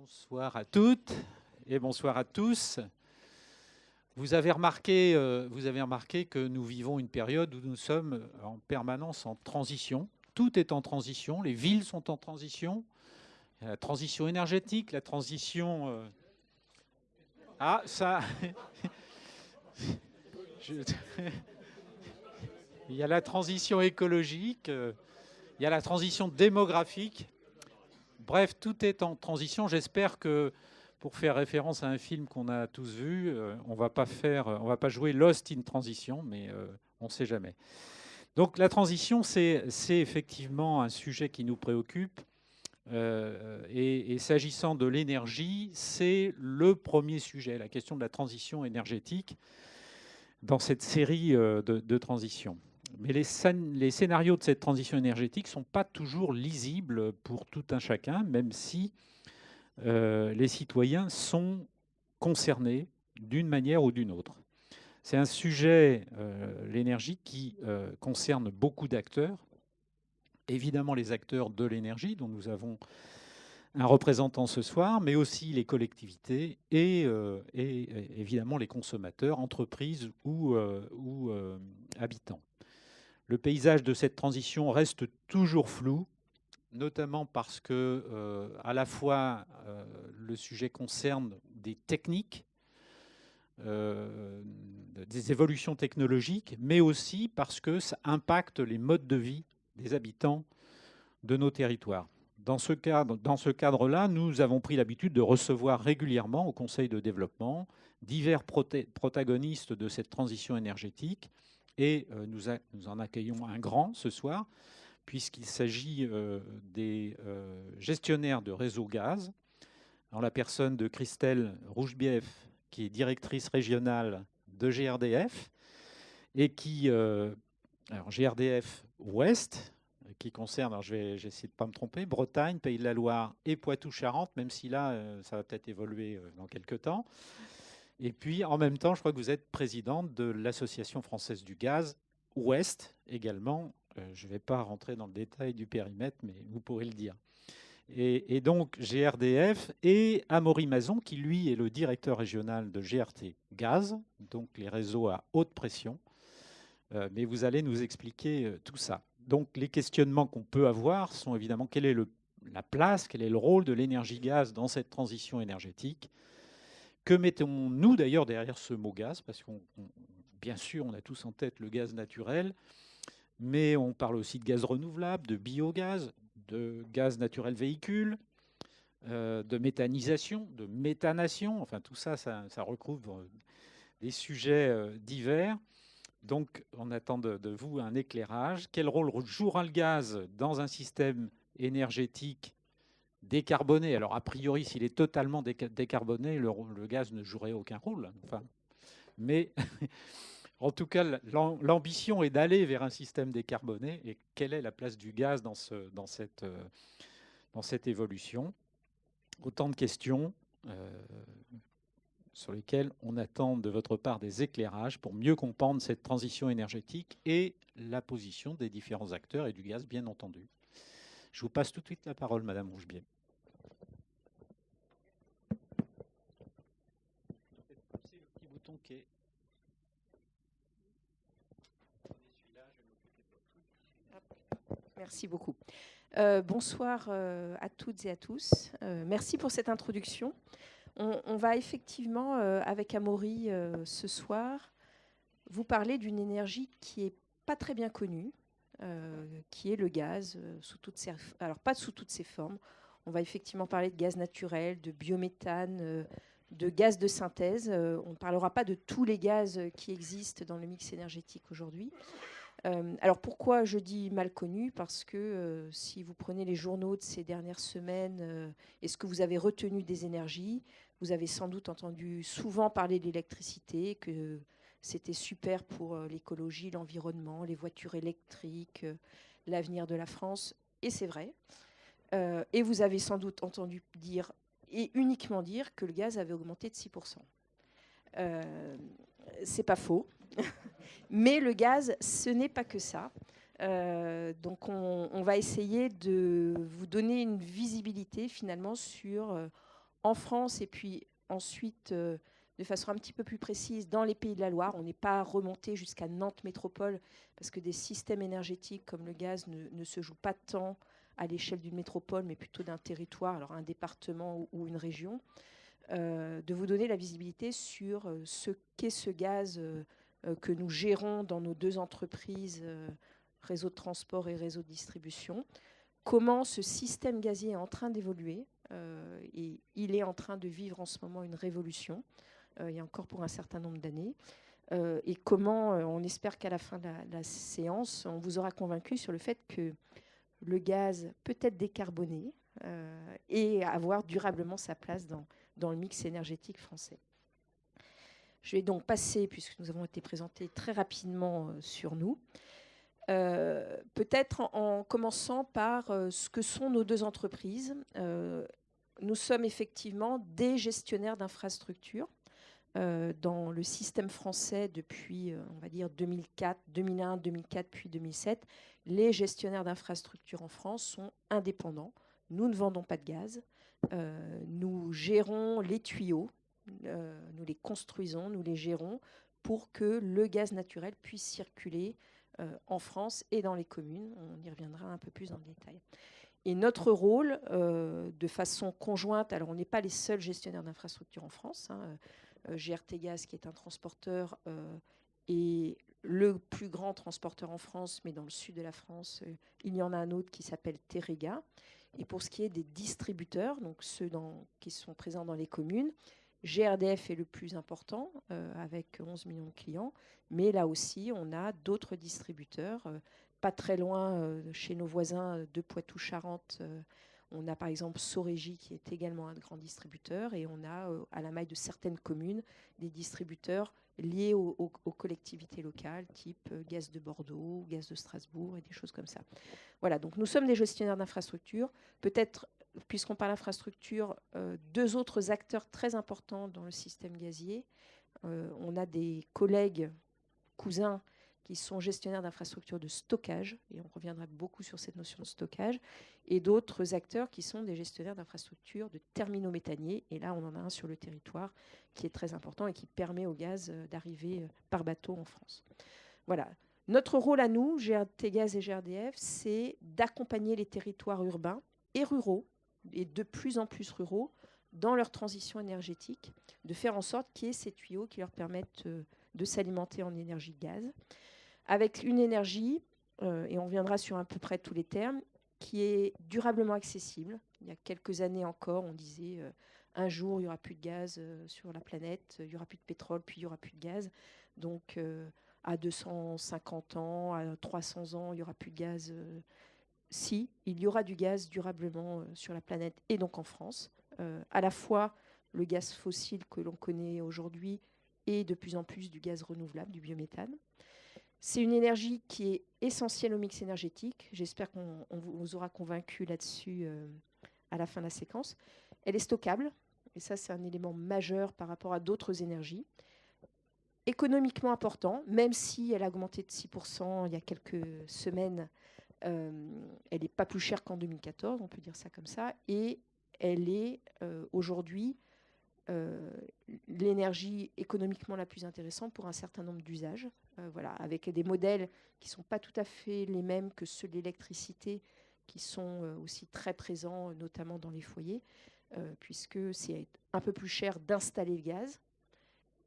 Bonsoir à toutes et bonsoir à tous. Vous avez remarqué que nous vivons une période où nous sommes en permanence en transition. Tout est en transition, les villes sont en transition, la transition énergétique, la transition... Ah, ça... Je- Il y a la transition écologique, il y a la transition démographique. Bref, tout est en transition. J'espère que, pour faire référence à un film qu'on a tous vu, on va pas jouer Lost in Transition, mais on ne sait jamais. Donc la transition, c'est effectivement un sujet qui nous préoccupe. Et s'agissant de l'énergie, c'est le premier sujet, la question de la transition énergétique dans cette série de transitions. Mais les scénarios de cette transition énergétique ne sont pas toujours lisibles pour tout un chacun, même si les citoyens sont concernés d'une manière ou d'une autre. C'est un sujet, l'énergie, qui concerne beaucoup d'acteurs. Évidemment, les acteurs de l'énergie, dont nous avons un représentant ce soir, mais aussi les collectivités et évidemment les consommateurs, entreprises ou habitants. Le paysage de cette transition reste toujours flou, notamment parce que à la fois le sujet concerne des techniques, des évolutions technologiques, mais aussi parce que ça impacte les modes de vie des habitants de nos territoires. Dans ce cadre-là, nous avons pris l'habitude de recevoir régulièrement au Conseil de développement divers protagonistes de cette transition énergétique. Et nous en accueillons un grand ce soir, puisqu'il s'agit des gestionnaires de réseau gaz, en la personne de Christelle Rougebief, qui est directrice régionale de GRDF, et qui, alors GRDF Ouest, qui concerne, alors j'essaie de ne pas me tromper, Bretagne, Pays de la Loire et Poitou-Charentes, même si là, ça va peut-être évoluer dans quelques temps. Et puis, en même temps, je crois que vous êtes présidente de l'Association française du gaz Ouest également. Je ne vais pas rentrer dans le détail du périmètre, mais vous pourrez le dire. Et donc, GRDF et Amaury Mazon, qui lui est le directeur régional de GRT Gaz, donc les réseaux à haute pression. Mais vous allez nous expliquer tout ça. Donc, les questionnements qu'on peut avoir sont évidemment quelle est la place, quel est le rôle de l'énergie gaz dans cette transition énergétique. Que mettons-nous d'ailleurs derrière ce mot gaz? Parce qu'on, bien sûr, on a tous en tête le gaz naturel, mais on parle aussi de gaz renouvelable, de biogaz, de gaz naturel véhicule, de méthanisation, de méthanation. Enfin, tout ça, ça recouvre des sujets divers. Donc, on attend de vous un éclairage. Quel rôle jouera le gaz dans un système énergétique décarboné? Alors, a priori, s'il est totalement décarboné, le gaz ne jouerait aucun rôle. Enfin, mais en tout cas, l'ambition est d'aller vers un système décarboné. Et quelle est la place du gaz dans cette évolution? Autant de questions sur lesquelles on attend de votre part des éclairages pour mieux comprendre cette transition énergétique et la position des différents acteurs et du gaz, bien entendu. Je vous passe tout de suite la parole, Madame Rougebier. C'est le petit bouton qui est... Merci beaucoup. Bonsoir à toutes et à tous. Merci pour cette introduction. On va effectivement, avec Amaury ce soir, vous parler d'une énergie qui n'est pas très bien connue, qui est le gaz, alors pas sous toutes ses formes. On va effectivement parler de gaz naturel, de biométhane, de gaz de synthèse. On ne parlera pas de tous les gaz qui existent dans le mix énergétique aujourd'hui. Alors pourquoi je dis mal connu? Parce que si vous prenez les journaux de ces dernières semaines, est-ce que vous avez retenu des énergies? Vous avez sans doute entendu souvent parler de l'électricité, que c'était super pour l'écologie, l'environnement, les voitures électriques, l'avenir de la France. Et c'est vrai. Et vous avez sans doute entendu dire, et uniquement dire, que le gaz avait augmenté de 6%. C'est pas faux. Mais le gaz, ce n'est pas que ça. Donc on va essayer de vous donner une visibilité finalement sur en France et puis ensuite, de façon un petit peu plus précise, dans les Pays de la Loire. On n'est pas remonté jusqu'à Nantes métropole parce que des systèmes énergétiques comme le gaz ne se jouent pas tant à l'échelle d'une métropole, mais plutôt d'un territoire, alors un département ou une région. De vous donner la visibilité sur ce qu'est ce gaz que nous gérons dans nos deux entreprises, réseau de transport et réseau de distribution. Comment ce système gazier est en train d'évoluer. Et il est en train de vivre en ce moment une révolution, et encore pour un certain nombre d'années. Et comment on espère qu'à la fin de la séance, on vous aura convaincu sur le fait que le gaz peut être décarboné et avoir durablement sa place dans le mix énergétique français. Je vais donc passer, puisque nous avons été présentés très rapidement sur nous, peut-être en commençant par ce que sont nos deux entreprises. Nous sommes effectivement des gestionnaires d'infrastructures dans le système français depuis, on va dire, 2004, 2001, 2004, puis 2007. Les gestionnaires d'infrastructures en France sont indépendants. Nous ne vendons pas de gaz. Nous gérons les tuyaux, nous les construisons, nous les gérons pour que le gaz naturel puisse circuler en France et dans les communes. On y reviendra un peu plus dans le détail. Et notre rôle, de façon conjointe, alors on n'est pas les seuls gestionnaires d'infrastructures en France. GRT Gaz, qui est un transporteur, est le plus grand transporteur en France, mais dans le sud de la France, il y en a un autre qui s'appelle Terega. Et pour ce qui est des distributeurs, donc ceux qui sont présents dans les communes, GRDF est le plus important, avec 11 millions de clients, mais là aussi, on a d'autres distributeurs, pas très loin chez nos voisins de Poitou-Charentes. On a par exemple Sorégie qui est également un grand distributeur, et on a à la maille de certaines communes des distributeurs liés aux collectivités locales, type Gaz de Bordeaux, Gaz de Strasbourg et des choses comme ça. Voilà, donc nous sommes des gestionnaires d'infrastructures. Peut-être, puisqu'on parle d'infrastructure, deux autres acteurs très importants dans le système gazier. On a des collègues, cousins, qui sont gestionnaires d'infrastructures de stockage, et on reviendra beaucoup sur cette notion de stockage, et d'autres acteurs qui sont des gestionnaires d'infrastructures de terminaux méthaniers, et là on en a un sur le territoire qui est très important et qui permet au gaz d'arriver par bateau en France. Voilà. Notre rôle à nous, GRT Gaz et GRDF, c'est d'accompagner les territoires urbains et ruraux, et de plus en plus ruraux, dans leur transition énergétique, de faire en sorte qu'il y ait ces tuyaux qui leur permettent de s'alimenter en énergie gaz, avec une énergie, et on reviendra sur à peu près tous les termes, qui est durablement accessible. Il y a quelques années encore, on disait un jour, il n'y aura plus de gaz sur la planète, il n'y aura plus de pétrole, puis il n'y aura plus de gaz. Donc, à 250 ans, à 300 ans, il n'y aura plus de gaz. Si, il y aura du gaz durablement sur la planète et donc en France. À la fois le gaz fossile que l'on connaît aujourd'hui et de plus en plus du gaz renouvelable, du biométhane. C'est une énergie qui est essentielle au mix énergétique. J'espère qu'on vous aura convaincu là-dessus à la fin de la séquence. Elle est stockable, et ça c'est un élément majeur par rapport à d'autres énergies. Économiquement important, même si elle a augmenté de 6% il y a quelques semaines, elle n'est pas plus chère qu'en 2014, on peut dire ça comme ça, et elle est aujourd'hui l'énergie économiquement la plus intéressante pour un certain nombre d'usages, voilà, avec des modèles qui ne sont pas tout à fait les mêmes que ceux de l'électricité, qui sont aussi très présents, notamment dans les foyers, puisque c'est un peu plus cher d'installer le gaz,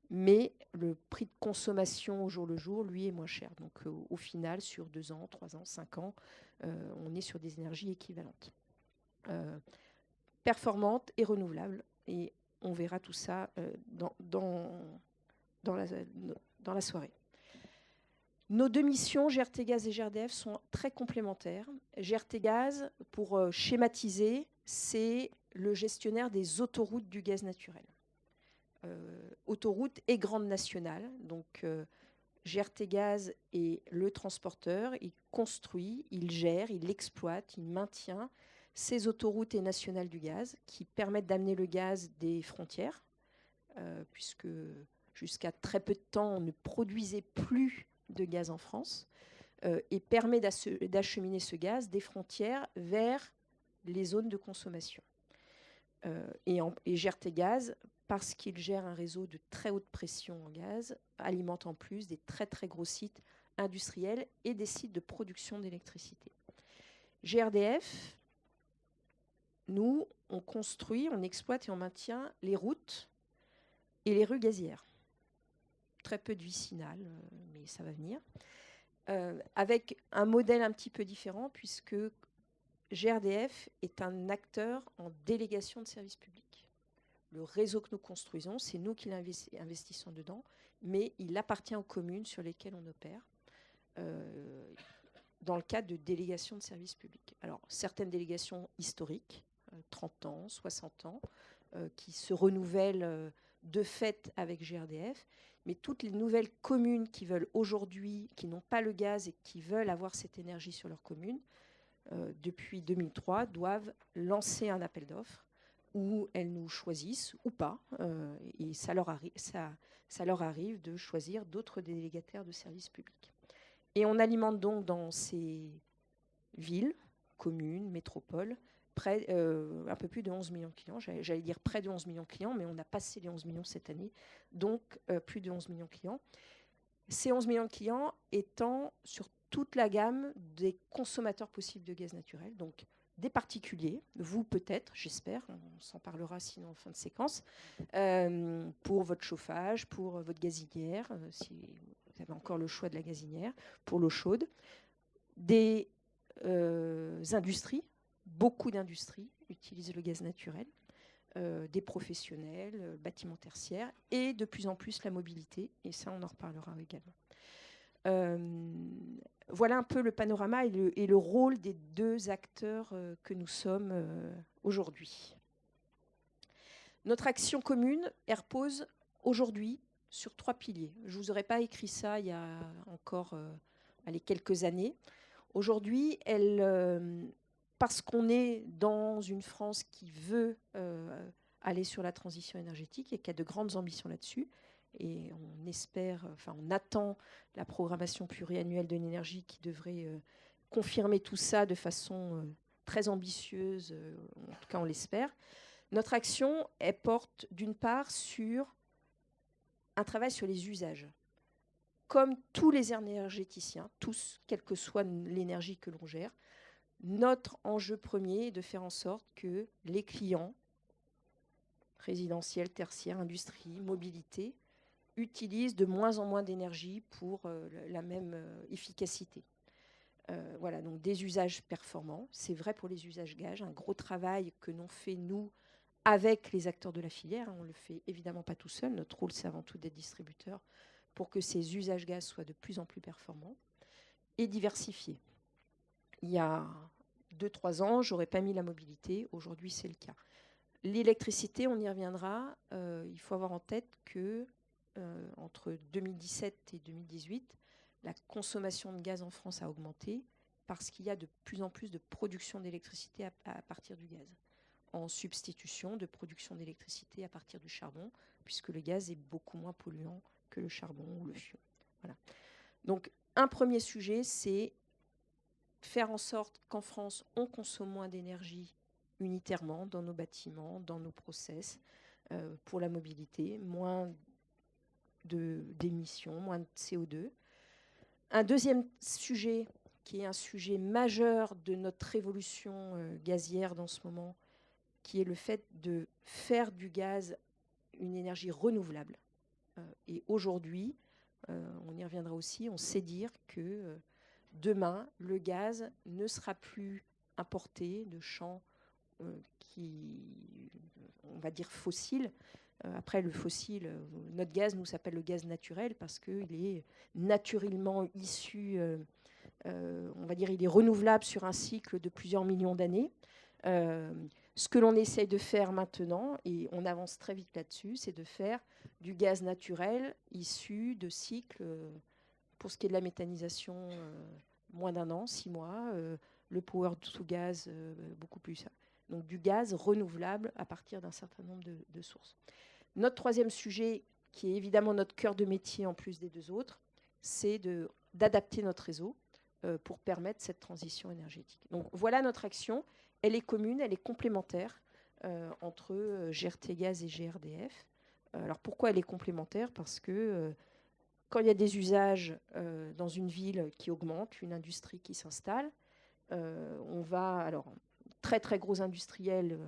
mais le prix de consommation au jour le jour, lui, est moins cher. Donc au final, sur 2 ans, 3 ans, 5 ans, on est sur des énergies équivalentes, performantes et renouvelables. Et on verra tout ça dans la soirée. Nos deux missions, GRT Gaz et GRDF, sont très complémentaires. GRT Gaz, pour schématiser, c'est le gestionnaire des autoroutes du gaz naturel. Autoroutes et grandes nationales. Donc, GRT Gaz est le transporteur. Il construit, il gère, il exploite, il maintient ces autoroutes et nationales du gaz qui permettent d'amener le gaz des frontières, puisque jusqu'à très peu de temps, on ne produisait plus de gaz en France, et permet d'acheminer ce gaz des frontières vers les zones de consommation. Et GRTgaz, parce qu'il gère un réseau de très haute pression en gaz, alimente en plus des très très gros sites industriels et des sites de production d'électricité. GRDF, nous, on construit, on exploite et on maintient les routes et les rues gazières. Très peu de vicinales, mais ça va venir. Avec un modèle un petit peu différent, puisque GRDF est un acteur en délégation de services publics. Le réseau que nous construisons, c'est nous qui l'investissons dedans, mais il appartient aux communes sur lesquelles on opère dans le cadre de délégations de services publics. Alors, certaines délégations historiques, 30 ans, 60 ans, qui se renouvellent de fait avec GRDF, mais toutes les nouvelles communes qui veulent aujourd'hui, qui n'ont pas le gaz et qui veulent avoir cette énergie sur leur commune, depuis 2003, doivent lancer un appel d'offres où elles nous choisissent ou pas, et ça leur arrive de choisir d'autres délégataires de services publics. Et on alimente donc dans ces villes, communes, métropoles, un peu plus de 11 millions de clients. J'allais dire près de 11 millions de clients, mais on a passé les 11 millions cette année, donc plus de 11 millions de clients. Ces 11 millions de clients étant sur toute la gamme des consommateurs possibles de gaz naturel, donc des particuliers, vous peut-être, j'espère, on s'en parlera sinon en fin de séquence, pour votre chauffage, pour votre gazinière, si vous avez encore le choix de la gazinière, pour l'eau chaude, des industries, beaucoup d'industries utilisent le gaz naturel, des professionnels, bâtiments tertiaires, et de plus en plus la mobilité, et ça on en reparlera également. Voilà un peu le panorama et le rôle des deux acteurs que nous sommes aujourd'hui. Notre action commune, elle repose aujourd'hui sur 3 piliers. Je ne vous aurais pas écrit ça il y a encore quelques années. Aujourd'hui, parce qu'on est dans une France qui veut aller sur la transition énergétique et qui a de grandes ambitions là-dessus, et on attend la programmation pluriannuelle de l'énergie qui devrait confirmer tout ça de façon très ambitieuse, en tout cas on l'espère. Notre action, elle porte d'une part sur un travail sur les usages. Comme tous les énergéticiens, tous, quelle que soit l'énergie que l'on gère, notre enjeu premier est de faire en sorte que les clients, résidentiels, tertiaires, industrie, mobilité, utilisent de moins en moins d'énergie pour la même efficacité. Voilà, donc des usages performants. C'est vrai pour les usages gaz, un gros travail que l'on fait, nous, avec les acteurs de la filière. On ne le fait évidemment pas tout seul. Notre rôle, c'est avant tout d'être distributeur pour que ces usages gaz soient de plus en plus performants et diversifiés. Il y a 2-3 ans, je n'aurais pas mis la mobilité. Aujourd'hui, c'est le cas. L'électricité, on y reviendra. Il faut avoir en tête que entre 2017 et 2018, la consommation de gaz en France a augmenté parce qu'il y a de plus en plus de production d'électricité à partir du gaz, en substitution de production d'électricité à partir du charbon, puisque le gaz est beaucoup moins polluant que le charbon ou le fioul. Voilà. Donc, un premier sujet, c'est faire en sorte qu'en France, on consomme moins d'énergie unitairement dans nos bâtiments, dans nos process, pour la mobilité, moins d'émissions, moins de CO2. Un deuxième sujet, qui est un sujet majeur de notre révolution gazière dans ce moment, qui est le fait de faire du gaz une énergie renouvelable. Et aujourd'hui, on y reviendra aussi, on sait dire que demain, le gaz ne sera plus importé de champs on va dire fossiles. Après, le fossile, notre gaz nous s'appelle le gaz naturel parce qu'il est naturellement issu, on va dire, il est renouvelable sur un cycle de plusieurs millions d'années. Ce que l'on essaye de faire maintenant, et on avance très vite là-dessus, c'est de faire du gaz naturel issu de cycles, pour ce qui est de la méthanisation, moins d'1 an, 6 mois, le power to gaz, beaucoup plus. Donc du gaz renouvelable à partir d'un certain nombre de sources. Notre troisième sujet, qui est évidemment notre cœur de métier en plus des deux autres, c'est d'adapter notre réseau pour permettre cette transition énergétique. Donc voilà notre action. Elle est commune, elle est complémentaire. entre GRT Gaz et GRDF. Alors pourquoi elle est complémentaire? Parce que quand il y a des usages dans une ville qui augmentent, une industrie qui s'installe, on va, alors, très très gros industriel,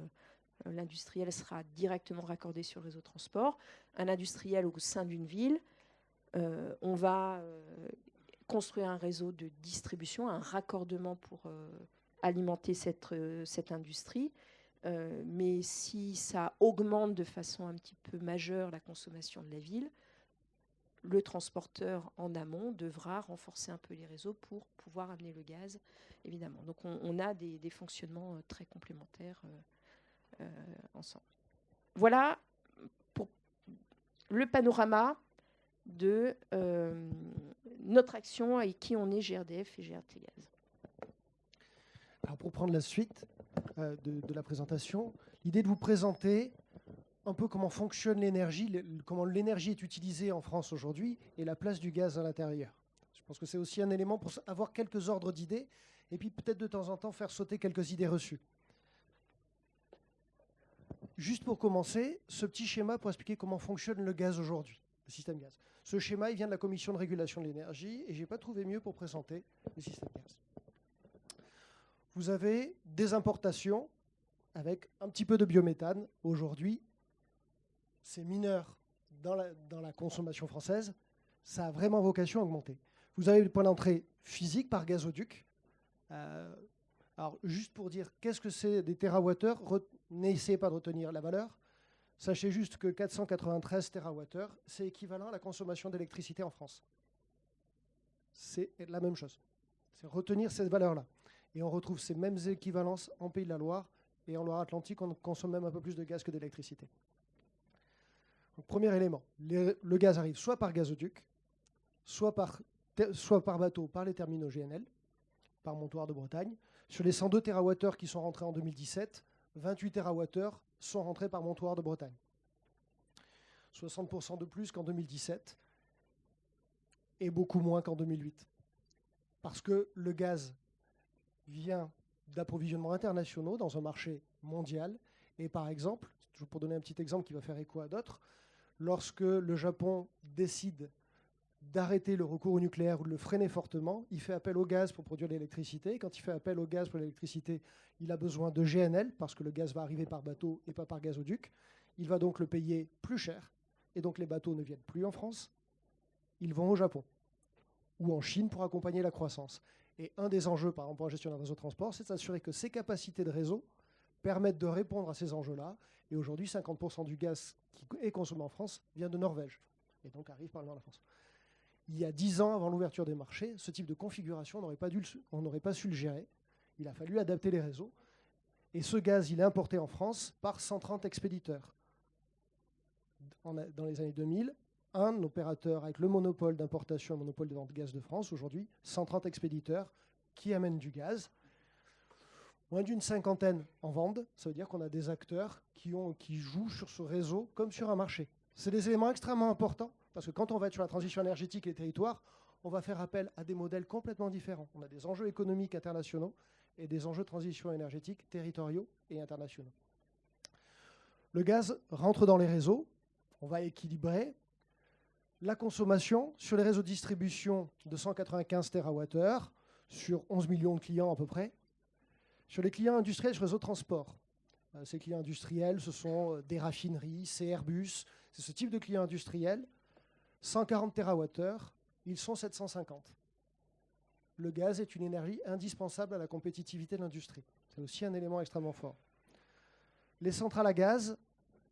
l'industriel sera directement raccordé sur le réseau de transport. Un industriel au sein d'une ville, on va construire un réseau de distribution, un raccordement pour alimenter cette industrie. Mais si ça augmente de façon un petit peu majeure la consommation de la ville, le transporteur en amont devra renforcer un peu les réseaux pour pouvoir amener le gaz, évidemment. Donc on a des fonctionnements très complémentaires ensemble. Voilà pour le panorama de notre action et qui on est GRDF et GRT Gaz. Alors pour prendre la suite de la présentation, l'idée de vous présenter un peu comment fonctionne l'énergie, comment l'énergie est utilisée en France aujourd'hui et la place du gaz à l'intérieur. Je pense que c'est aussi un élément pour avoir quelques ordres d'idées et puis peut-être de temps en temps faire sauter quelques idées reçues. Juste pour commencer, ce petit schéma pour expliquer comment fonctionne le gaz aujourd'hui, le système gaz. Ce schéma, il vient de la Commission de régulation de l'énergie et je n'ai pas trouvé mieux pour présenter le système gaz. Vous avez des importations avec un petit peu de biométhane. Aujourd'hui, c'est mineur dans la consommation française. Ça a vraiment vocation à augmenter. Vous avez le point d'entrée physique par gazoduc. Alors, juste pour dire, qu'est-ce que c'est des térawattheures? N'essayez pas de retenir la valeur. Sachez juste que 493 térawattheures, c'est équivalent à la consommation d'électricité en France. C'est la même chose. C'est retenir cette valeur-là. Et on retrouve ces mêmes équivalences en Pays de la Loire et en Loire-Atlantique, on consomme même un peu plus de gaz que d'électricité. Donc, premier élément, le gaz arrive soit par gazoduc, soit par bateau, par les terminaux GNL, par Montoir de Bretagne. Sur les 102 TWh qui sont rentrés en 2017, 28 TWh sont rentrés par Montoir de Bretagne. 60% de plus qu'en 2017 et beaucoup moins qu'en 2008. Parce que le gaz vient d'approvisionnements internationaux dans un marché mondial. Et par exemple, pour donner un petit exemple qui va faire écho à d'autres, lorsque le Japon décide d'arrêter le recours au nucléaire ou de le freiner fortement, il fait appel au gaz pour produire de l'électricité. Quand il fait appel au gaz pour l'électricité, il a besoin de GNL parce que le gaz va arriver par bateau et pas par gazoduc. Il va donc le payer plus cher. Et donc les bateaux ne viennent plus en France. Ils vont au Japon ou en Chine pour accompagner la croissance. Et un des enjeux, par exemple, pour un gestionnaire de réseau de transport, c'est de s'assurer que ces capacités de réseau permettent de répondre à ces enjeux-là. Et aujourd'hui, 50% du gaz qui est consommé en France vient de Norvège et donc arrive par le nord de la France. Il y a 10 ans, avant l'ouverture des marchés, ce type de configuration, on n'aurait pas su le gérer. Il a fallu adapter les réseaux. Et ce gaz, il est importé en France par 130 expéditeurs. Dans les années 2000, un opérateur avec le monopole d'importation et le monopole de vente de gaz de France, aujourd'hui, 130 expéditeurs qui amènent du gaz. Moins d'une cinquantaine en vendent. Ça veut dire qu'on a des acteurs qui jouent sur ce réseau comme sur un marché. C'est des éléments extrêmement importants parce que quand on va être sur la transition énergétique et les territoires, on va faire appel à des modèles complètement différents. On a des enjeux économiques internationaux et des enjeux de transition énergétique territoriaux et internationaux. Le gaz rentre dans les réseaux. On va équilibrer la consommation sur les réseaux de distribution de 195 TWh sur 11 millions de clients à peu près. Sur les clients industriels sur les réseaux de transport. Ces clients industriels, ce sont des raffineries, c'est Airbus, c'est ce type de clients industriels. 140 TWh, ils sont 750. Le gaz est une énergie indispensable à la compétitivité de l'industrie. C'est aussi un élément extrêmement fort. Les centrales à gaz,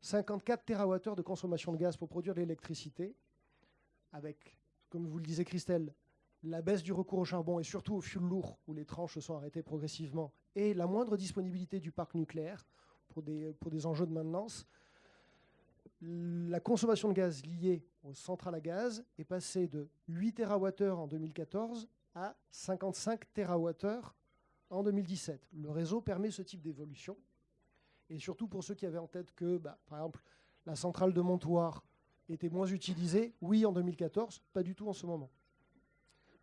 54 TWh de consommation de gaz pour produire de l'électricité, avec, comme vous le disait Christelle, la baisse du recours au charbon et surtout au fioul lourd, où les tranches se sont arrêtées progressivement, et la moindre disponibilité du parc nucléaire pour des enjeux de maintenance, la consommation de gaz liée aux centrales à gaz est passée de 8 TWh en 2014 à 55 TWh en 2017. Le réseau permet ce type d'évolution. Et surtout pour ceux qui avaient en tête que, par exemple, la centrale de Montoir était moins utilisée, oui, en 2014, pas du tout en ce moment.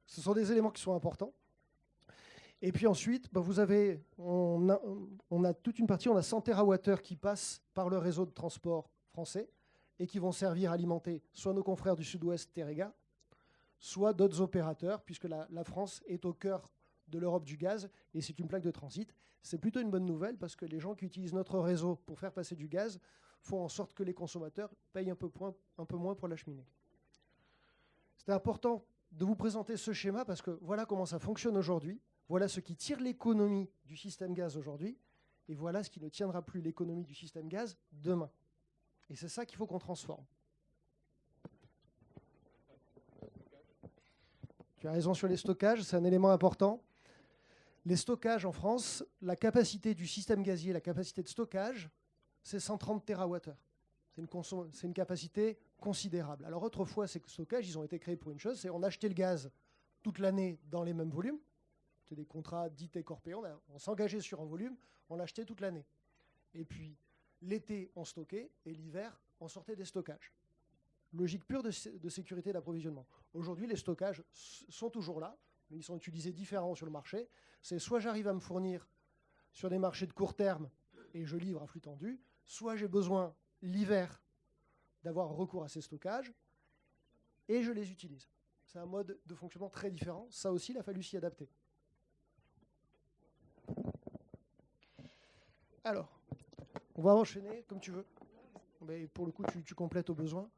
Ce sont des éléments qui sont importants. Et puis ensuite, on a toute une partie, on a 100 TWh qui passent par le réseau de transport français et qui vont servir à alimenter soit nos confrères du Sud-Ouest Teréga, soit d'autres opérateurs, puisque la France est au cœur de l'Europe du gaz et c'est une plaque de transit. C'est plutôt une bonne nouvelle parce que les gens qui utilisent notre réseau pour faire passer du gaz font en sorte que les consommateurs payent un peu moins pour l'acheminer. C'était important de vous présenter ce schéma parce que voilà comment ça fonctionne aujourd'hui, voilà ce qui tire l'économie du système gaz aujourd'hui et voilà ce qui ne tiendra plus l'économie du système gaz demain. Et c'est ça qu'il faut qu'on transforme. Tu as raison sur les stockages, c'est un élément important. Les stockages en France, la capacité du système gazier, la capacité de stockage, c'est 130 TWh. C'est une capacité considérable. Alors autrefois, ces stockages, ils ont été créés pour une chose, c'est on achetait le gaz toute l'année dans les mêmes volumes. C'était des contrats dits take-or-pay. On s'engageait sur un volume, on l'achetait toute l'année. Et puis l'été, on stockait et l'hiver, on sortait des stockages. Logique pure de sécurité d'approvisionnement. Aujourd'hui, les stockages sont toujours là, mais ils sont utilisés différemment sur le marché. C'est soit j'arrive à me fournir sur des marchés de court terme et je livre à flux tendu, soit j'ai besoin l'hiver d'avoir recours à ces stockages et je les utilise. C'est un mode de fonctionnement très différent. Ça aussi, il a fallu s'y adapter. Alors, on va enchaîner comme tu veux. Mais pour le coup, tu complètes au besoin.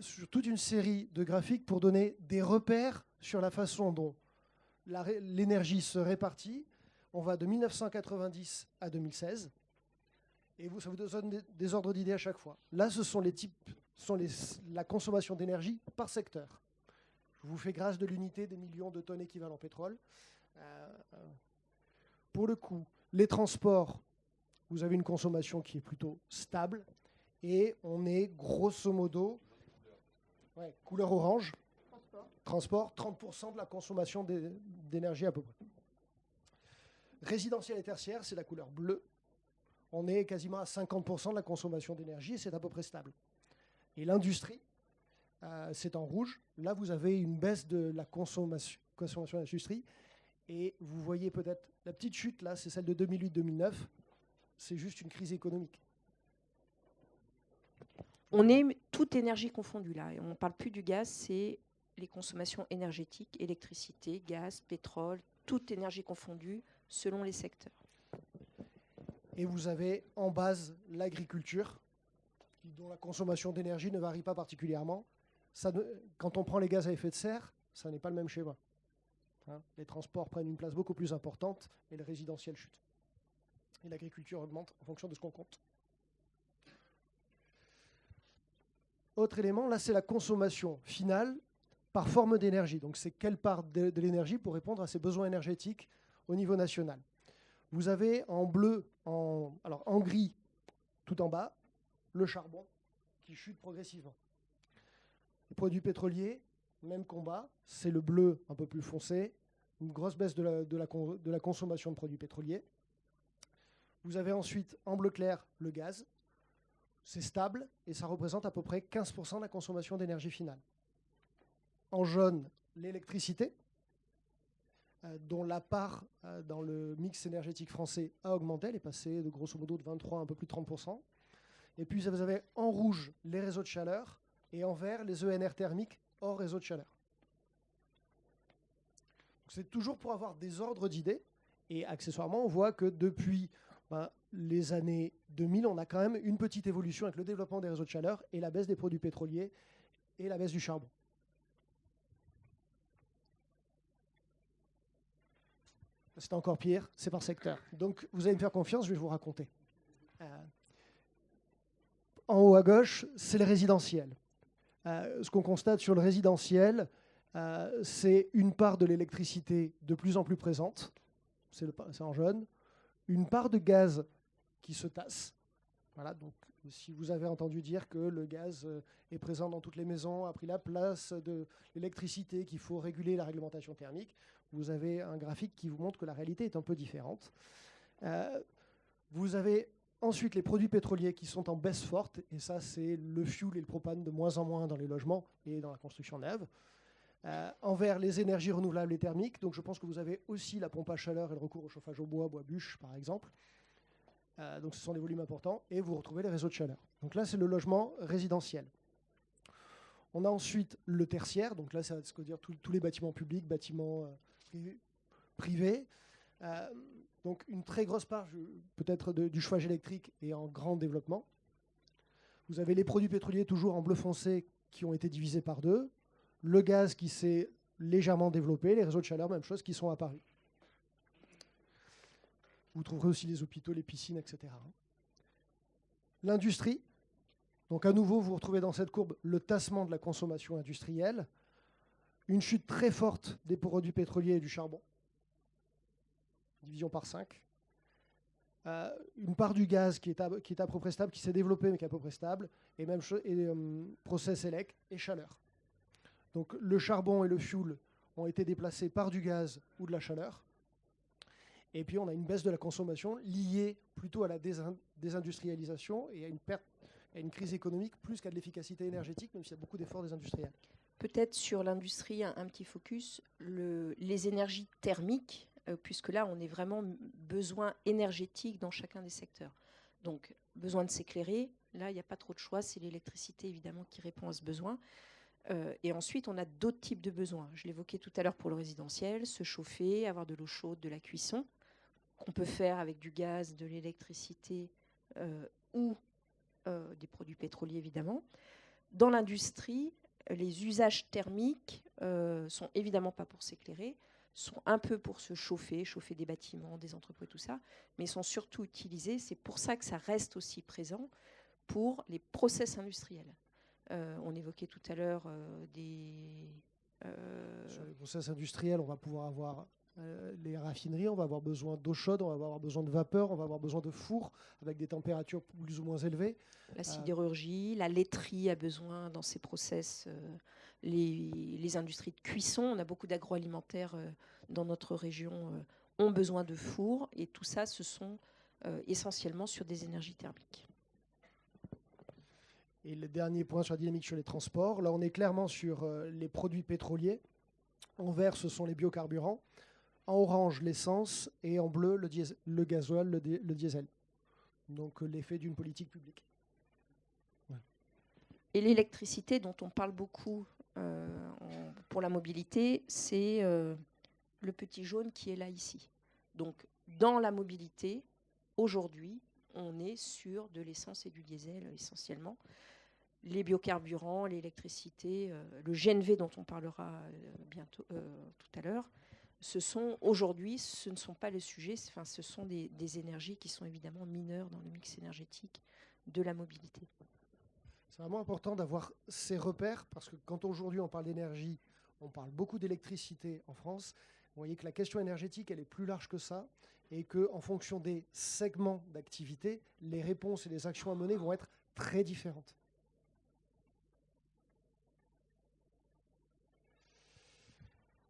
Sur toute une série de graphiques pour donner des repères sur la façon dont l'énergie se répartit. On va de 1990 à 2016. Et ça vous donne des ordres d'idées à chaque fois. Là, ce sont la consommation d'énergie par secteur. Je vous fais grâce de l'unité des millions de tonnes équivalent pétrole. Pour le coup, les transports, vous avez une consommation qui est plutôt stable. Et on est grosso modo, couleur orange, transport, 30% de la consommation d'énergie à peu près. Résidentiel et tertiaire, c'est la couleur bleue. On est quasiment à 50% de la consommation d'énergie et c'est à peu près stable. Et l'industrie, c'est en rouge. Là, vous avez une baisse de la consommation de l'industrie. Et vous voyez peut-être la petite chute, là, c'est celle de 2008-2009. C'est juste une crise économique. On est toute énergie confondue là. Et on ne parle plus du gaz, c'est les consommations énergétiques, électricité, gaz, pétrole, toute énergie confondue selon les secteurs. Et vous avez en base l'agriculture, dont la consommation d'énergie ne varie pas particulièrement. Quand on prend les gaz à effet de serre, ça n'est pas le même schéma. Les transports prennent une place beaucoup plus importante et le résidentiel chute. Et l'agriculture augmente en fonction de ce qu'on compte. Autre élément, là c'est la consommation finale par forme d'énergie. Donc c'est quelle part de l'énergie pour répondre à ses besoins énergétiques au niveau national. Vous avez en bleu, en gris, tout en bas, le charbon qui chute progressivement. Les produits pétroliers, même combat, c'est le bleu un peu plus foncé, une grosse baisse de la consommation de produits pétroliers. Vous avez ensuite en bleu clair le gaz, c'est stable et ça représente à peu près 15% de la consommation d'énergie finale. En jaune, l'électricité, dont la part dans le mix énergétique français a augmenté, elle est passée de grosso modo de 23 à un peu plus de 30%. Et puis vous avez en rouge les réseaux de chaleur et en vert les ENR thermiques hors réseau de chaleur. C'est toujours pour avoir des ordres d'idées. Et accessoirement, on voit que depuis les années 2000, on a quand même une petite évolution avec le développement des réseaux de chaleur et la baisse des produits pétroliers et la baisse du charbon. C'est encore pire, c'est par secteur. Donc vous allez me faire confiance, je vais vous raconter. En haut à gauche, c'est le résidentiel. Ce qu'on constate sur le résidentiel, c'est une part de l'électricité de plus en plus présente, c'est en jaune, une part de gaz qui se tasse. Voilà, donc si vous avez entendu dire que le gaz est présent dans toutes les maisons, a pris la place de l'électricité, qu'il faut réguler la réglementation thermique, vous avez un graphique qui vous montre que la réalité est un peu différente. Vous avez ensuite les produits pétroliers qui sont en baisse forte, et ça c'est le fioul et le propane de moins en moins dans les logements et dans la construction neuve. En vert, les énergies renouvelables et thermiques. Donc je pense que vous avez aussi la pompe à chaleur et le recours au chauffage au bois, bois-bûche par exemple. Donc ce sont des volumes importants. Et vous retrouvez les réseaux de chaleur. Donc là, c'est le logement résidentiel. On a ensuite le tertiaire. Donc là, c'est ce que dire tous les bâtiments publics, bâtiments privés. Donc une très grosse part peut-être du chauffage électrique est en grand développement. Vous avez les produits pétroliers toujours en bleu foncé qui ont été divisés par 2. Le gaz qui s'est légèrement développé, les réseaux de chaleur, même chose, qui sont apparus. Vous trouverez aussi les hôpitaux, les piscines, etc. L'industrie. Donc à nouveau, vous retrouvez dans cette courbe le tassement de la consommation industrielle, une chute très forte des produits pétroliers et du charbon, division par 5. Une part du gaz qui est à peu près stable, qui s'est développée mais qui est à peu près stable, et même chose, process élect et chaleur. Donc le charbon et le fuel ont été déplacés par du gaz ou de la chaleur. Et puis on a une baisse de la consommation liée plutôt à la désindustrialisation et à une perte, à une crise économique plus qu'à de l'efficacité énergétique, même s'il y a beaucoup d'efforts des industriels. Peut-être sur l'industrie, un petit focus, les énergies thermiques, puisque là, on est vraiment besoin énergétique dans chacun des secteurs. Donc, besoin de s'éclairer, là, il n'y a pas trop de choix, c'est l'électricité, évidemment, qui répond à ce besoin. Et ensuite, on a d'autres types de besoins. Je l'évoquais tout à l'heure pour le résidentiel, se chauffer, avoir de l'eau chaude, de la cuisson, qu'on peut faire avec du gaz, de l'électricité ou des produits pétroliers, évidemment. Dans l'industrie, les usages thermiques sont évidemment pas pour s'éclairer, sont un peu pour se chauffer, chauffer des bâtiments, des entrepôts, tout ça, mais sont surtout utilisés, c'est pour ça que ça reste aussi présent, pour les process industriels. On évoquait tout à l'heure Sur les process industriels, on va pouvoir avoir les raffineries, on va avoir besoin d'eau chaude, on va avoir besoin de vapeur, on va avoir besoin de fours avec des températures plus ou moins élevées. La sidérurgie, la laiterie a besoin dans ces process, les industries de cuisson, on a beaucoup d'agroalimentaires dans notre région, ont besoin de fours, et tout ça, ce sont essentiellement sur des énergies thermiques. Et le dernier point sur la dynamique sur les transports, là on est clairement sur les produits pétroliers. En vert, ce sont les biocarburants. En orange, l'essence. Et en bleu, le gasoil, le diesel. Donc l'effet d'une politique publique. Ouais. Et l'électricité, dont on parle beaucoup pour la mobilité, c'est le petit jaune qui est là ici. Donc dans la mobilité, aujourd'hui, on est sur de l'essence et du diesel essentiellement. Les biocarburants, l'électricité, le GNV dont on parlera bientôt, tout à l'heure, aujourd'hui, ce ne sont pas le sujet, ce sont des énergies qui sont évidemment mineures dans le mix énergétique de la mobilité. C'est vraiment important d'avoir ces repères, parce que quand aujourd'hui on parle d'énergie, on parle beaucoup d'électricité en France. Vous voyez que la question énergétique, elle est plus large que ça, et qu'en fonction des segments d'activité, les réponses et les actions à mener vont être très différentes.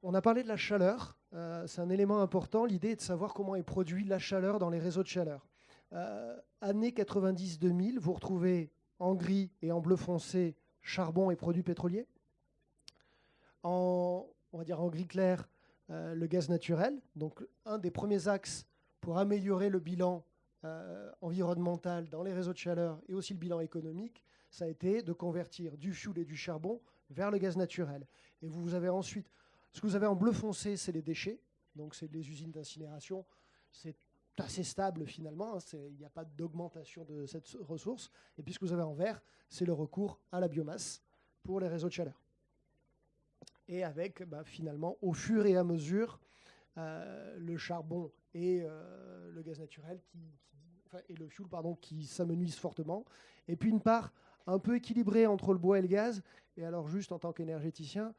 On a parlé de la chaleur, c'est un élément important. L'idée est de savoir comment est produite la chaleur dans les réseaux de chaleur. Années 90-2000, vous retrouvez en gris et en bleu foncé charbon et produits pétroliers. On va dire en gris clair, le gaz naturel. Donc un des premiers axes pour améliorer le bilan environnemental dans les réseaux de chaleur et aussi le bilan économique, ça a été de convertir du fioul et du charbon vers le gaz naturel. Et vous avez ensuite... Ce que vous avez en bleu foncé, c'est les déchets, donc c'est les usines d'incinération, c'est assez stable finalement, il n'y a pas d'augmentation de cette ressource. Et puis ce que vous avez en vert, c'est le recours à la biomasse pour les réseaux de chaleur. Et avec finalement, au fur et à mesure, le charbon et le gaz naturel et le fioul qui s'amenuisent fortement. Et puis une part un peu équilibrée entre le bois et le gaz. Et alors juste en tant qu'énergéticien,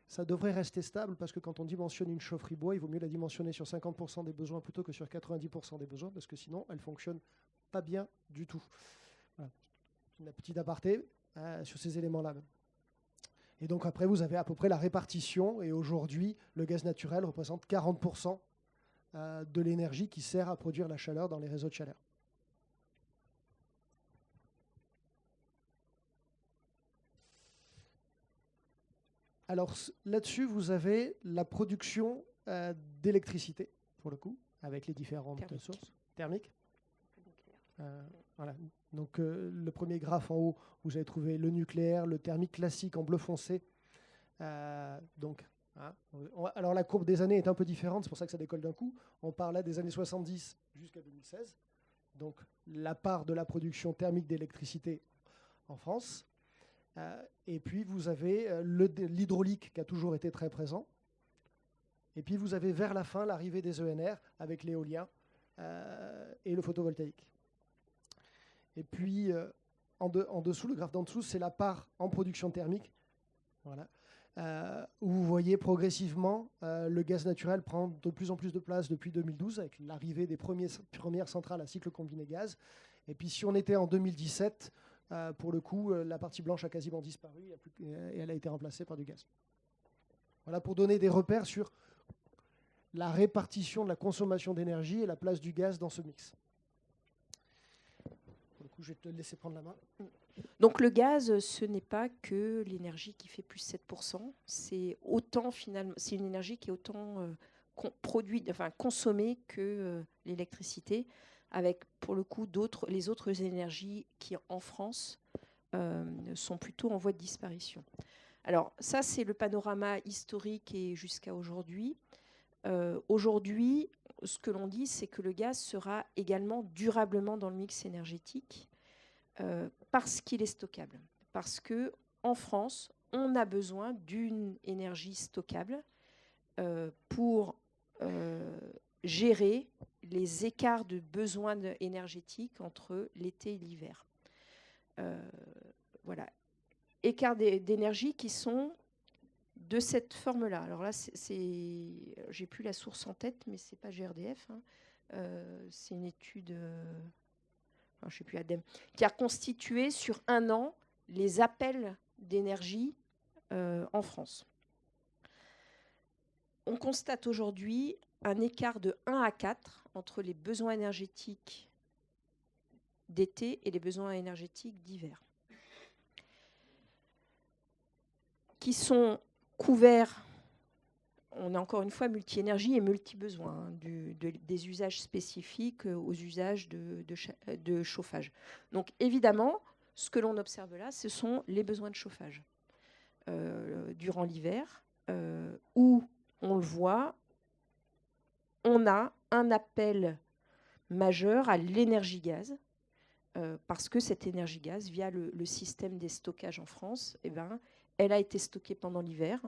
ça devrait rester stable parce que quand on dimensionne une chaufferie bois, il vaut mieux la dimensionner sur 50% des besoins plutôt que sur 90% des besoins parce que sinon, elle ne fonctionne pas bien du tout. Voilà. Une petite aparté sur ces éléments-là. Et donc après, vous avez à peu près la répartition. Et aujourd'hui, le gaz naturel représente 40% de l'énergie qui sert à produire la chaleur dans les réseaux de chaleur. Alors là-dessus, vous avez la production d'électricité, pour le coup, avec les différentes sources thermiques. Voilà. Donc le premier graphe en haut, vous avez trouvé le nucléaire, le thermique classique en bleu foncé. Alors la courbe des années est un peu différente, c'est pour ça que ça décolle d'un coup. On parle là des années 70 jusqu'à 2016. Donc la part de la production thermique d'électricité en France. Et puis vous avez l'hydraulique qui a toujours été très présent. Et puis vous avez vers la fin l'arrivée des ENR avec l'éolien et le photovoltaïque. Et puis en dessous, le graphe d'en dessous, c'est la part en production thermique. Voilà. Où vous voyez progressivement le gaz naturel prendre de plus en plus de place depuis 2012 avec l'arrivée des premières centrales à cycle combiné gaz. Et puis si on était en 2017, pour le coup, la partie blanche a quasiment disparu et elle a été remplacée par du gaz. Voilà pour donner des repères sur la répartition de la consommation d'énergie et la place du gaz dans ce mix. Pour le coup, je vais te laisser prendre la main. Donc le gaz, ce n'est pas que l'énergie qui fait plus 7%, c'est autant finalement, c'est une énergie qui est autant consommée que l'électricité, avec pour le coup les autres énergies qui en France sont plutôt en voie de disparition. Alors ça, c'est le panorama historique et jusqu'à aujourd'hui. Aujourd'hui, ce que l'on dit, c'est que le gaz sera également durablement dans le mix énergétique parce qu'il est stockable. Parce qu'en France, on a besoin d'une énergie stockable pour gérer les écarts de besoins énergétiques entre l'été et l'hiver. Voilà. Écarts d'énergie qui sont de cette forme-là. Alors là, j'ai plus la source en tête, mais c'est pas GRDF. C'est une étude, je ne sais plus, ADEME, qui a constitué sur un an les appels d'énergie en France. On constate aujourd'hui un écart de 1 à 4 entre les besoins énergétiques d'été et les besoins énergétiques d'hiver, qui sont couverts. On a encore une fois multi-énergie et multi-besoins, des usages spécifiques aux usages de chauffage. Donc évidemment, ce que l'on observe là, ce sont les besoins de chauffage durant l'hiver, où on le voit, on a un appel majeur à l'énergie gaz, parce que cette énergie gaz, via le système des stockages en France, elle a été stockée pendant l'hiver.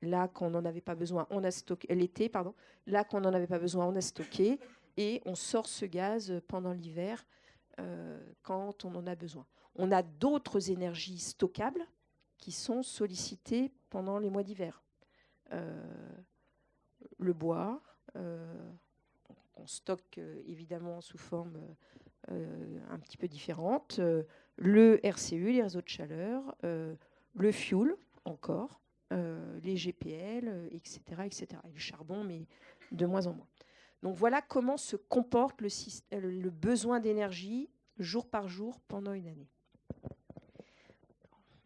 Là qu'on n'en avait pas besoin, on a stocké l'été, pardon. Là qu'on n'en avait pas besoin, on a stocké et on sort ce gaz pendant l'hiver quand on en a besoin. On a d'autres énergies stockables qui sont sollicitées pendant les mois d'hiver. Le bois, on stocke évidemment sous forme un petit peu différente. Le RCU, les réseaux de chaleur, le fuel encore. Les GPL, etc., etc. Et le charbon, mais de moins en moins. Donc voilà comment se comporte le besoin d'énergie jour par jour pendant une année.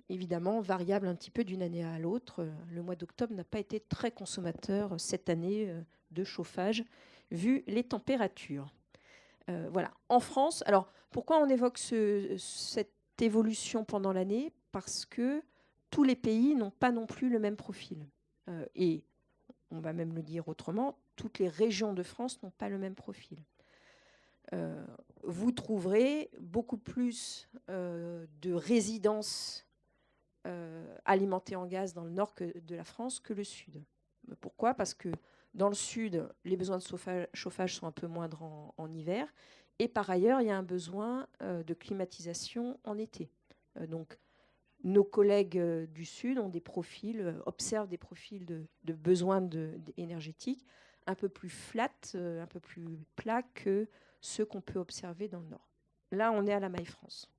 Évidemment, variable un petit peu d'une année à l'autre. Le mois d'octobre n'a pas été très consommateur cette année de chauffage, vu les températures. Voilà. En France, alors pourquoi on évoque cette évolution pendant l'année ? Parce que tous les pays n'ont pas non plus le même profil. Et on va même le dire autrement, toutes les régions de France n'ont pas le même profil. Vous trouverez beaucoup plus de résidences alimentées en gaz dans le nord de la France que le sud. Pourquoi ? Parce que dans le sud, les besoins de chauffage sont un peu moindres en hiver. Et par ailleurs, il y a un besoin de climatisation en été. Donc, nos collègues du Sud ont des profils, observent des profils de besoins énergétiques un peu plus flat, un peu plus plats que ceux qu'on peut observer dans le Nord. Là, on est à la Maille France.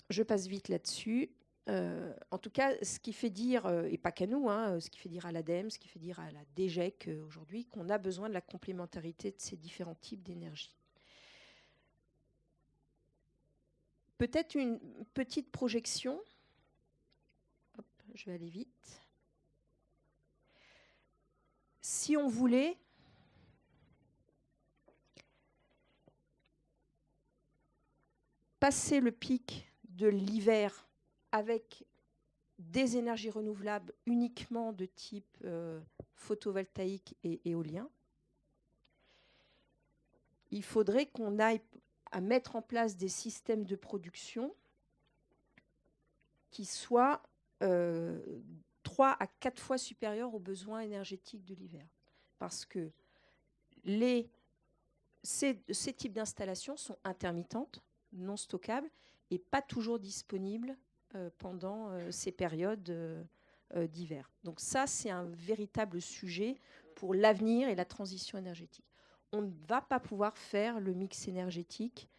Je passe vite là-dessus. En tout cas, ce qui fait dire, et pas qu'à nous, ce qui fait dire à l'ADEME, ce qui fait dire à la DGEC aujourd'hui, qu'on a besoin de la complémentarité de ces différents types d'énergie. Peut-être une petite projection. Hop, je vais aller vite. Si on voulait passer le pic de l'hiver avec des énergies renouvelables uniquement de type photovoltaïque et éolien, il faudrait qu'on aille à mettre en place des systèmes de production qui soient 3 à 4 fois supérieurs aux besoins énergétiques de l'hiver. Parce que ces types d'installations sont intermittentes, non stockables, et pas toujours disponibles pendant ces périodes d'hiver. Donc ça, c'est un véritable sujet pour l'avenir et la transition énergétique. On ne va pas pouvoir faire le mix énergétique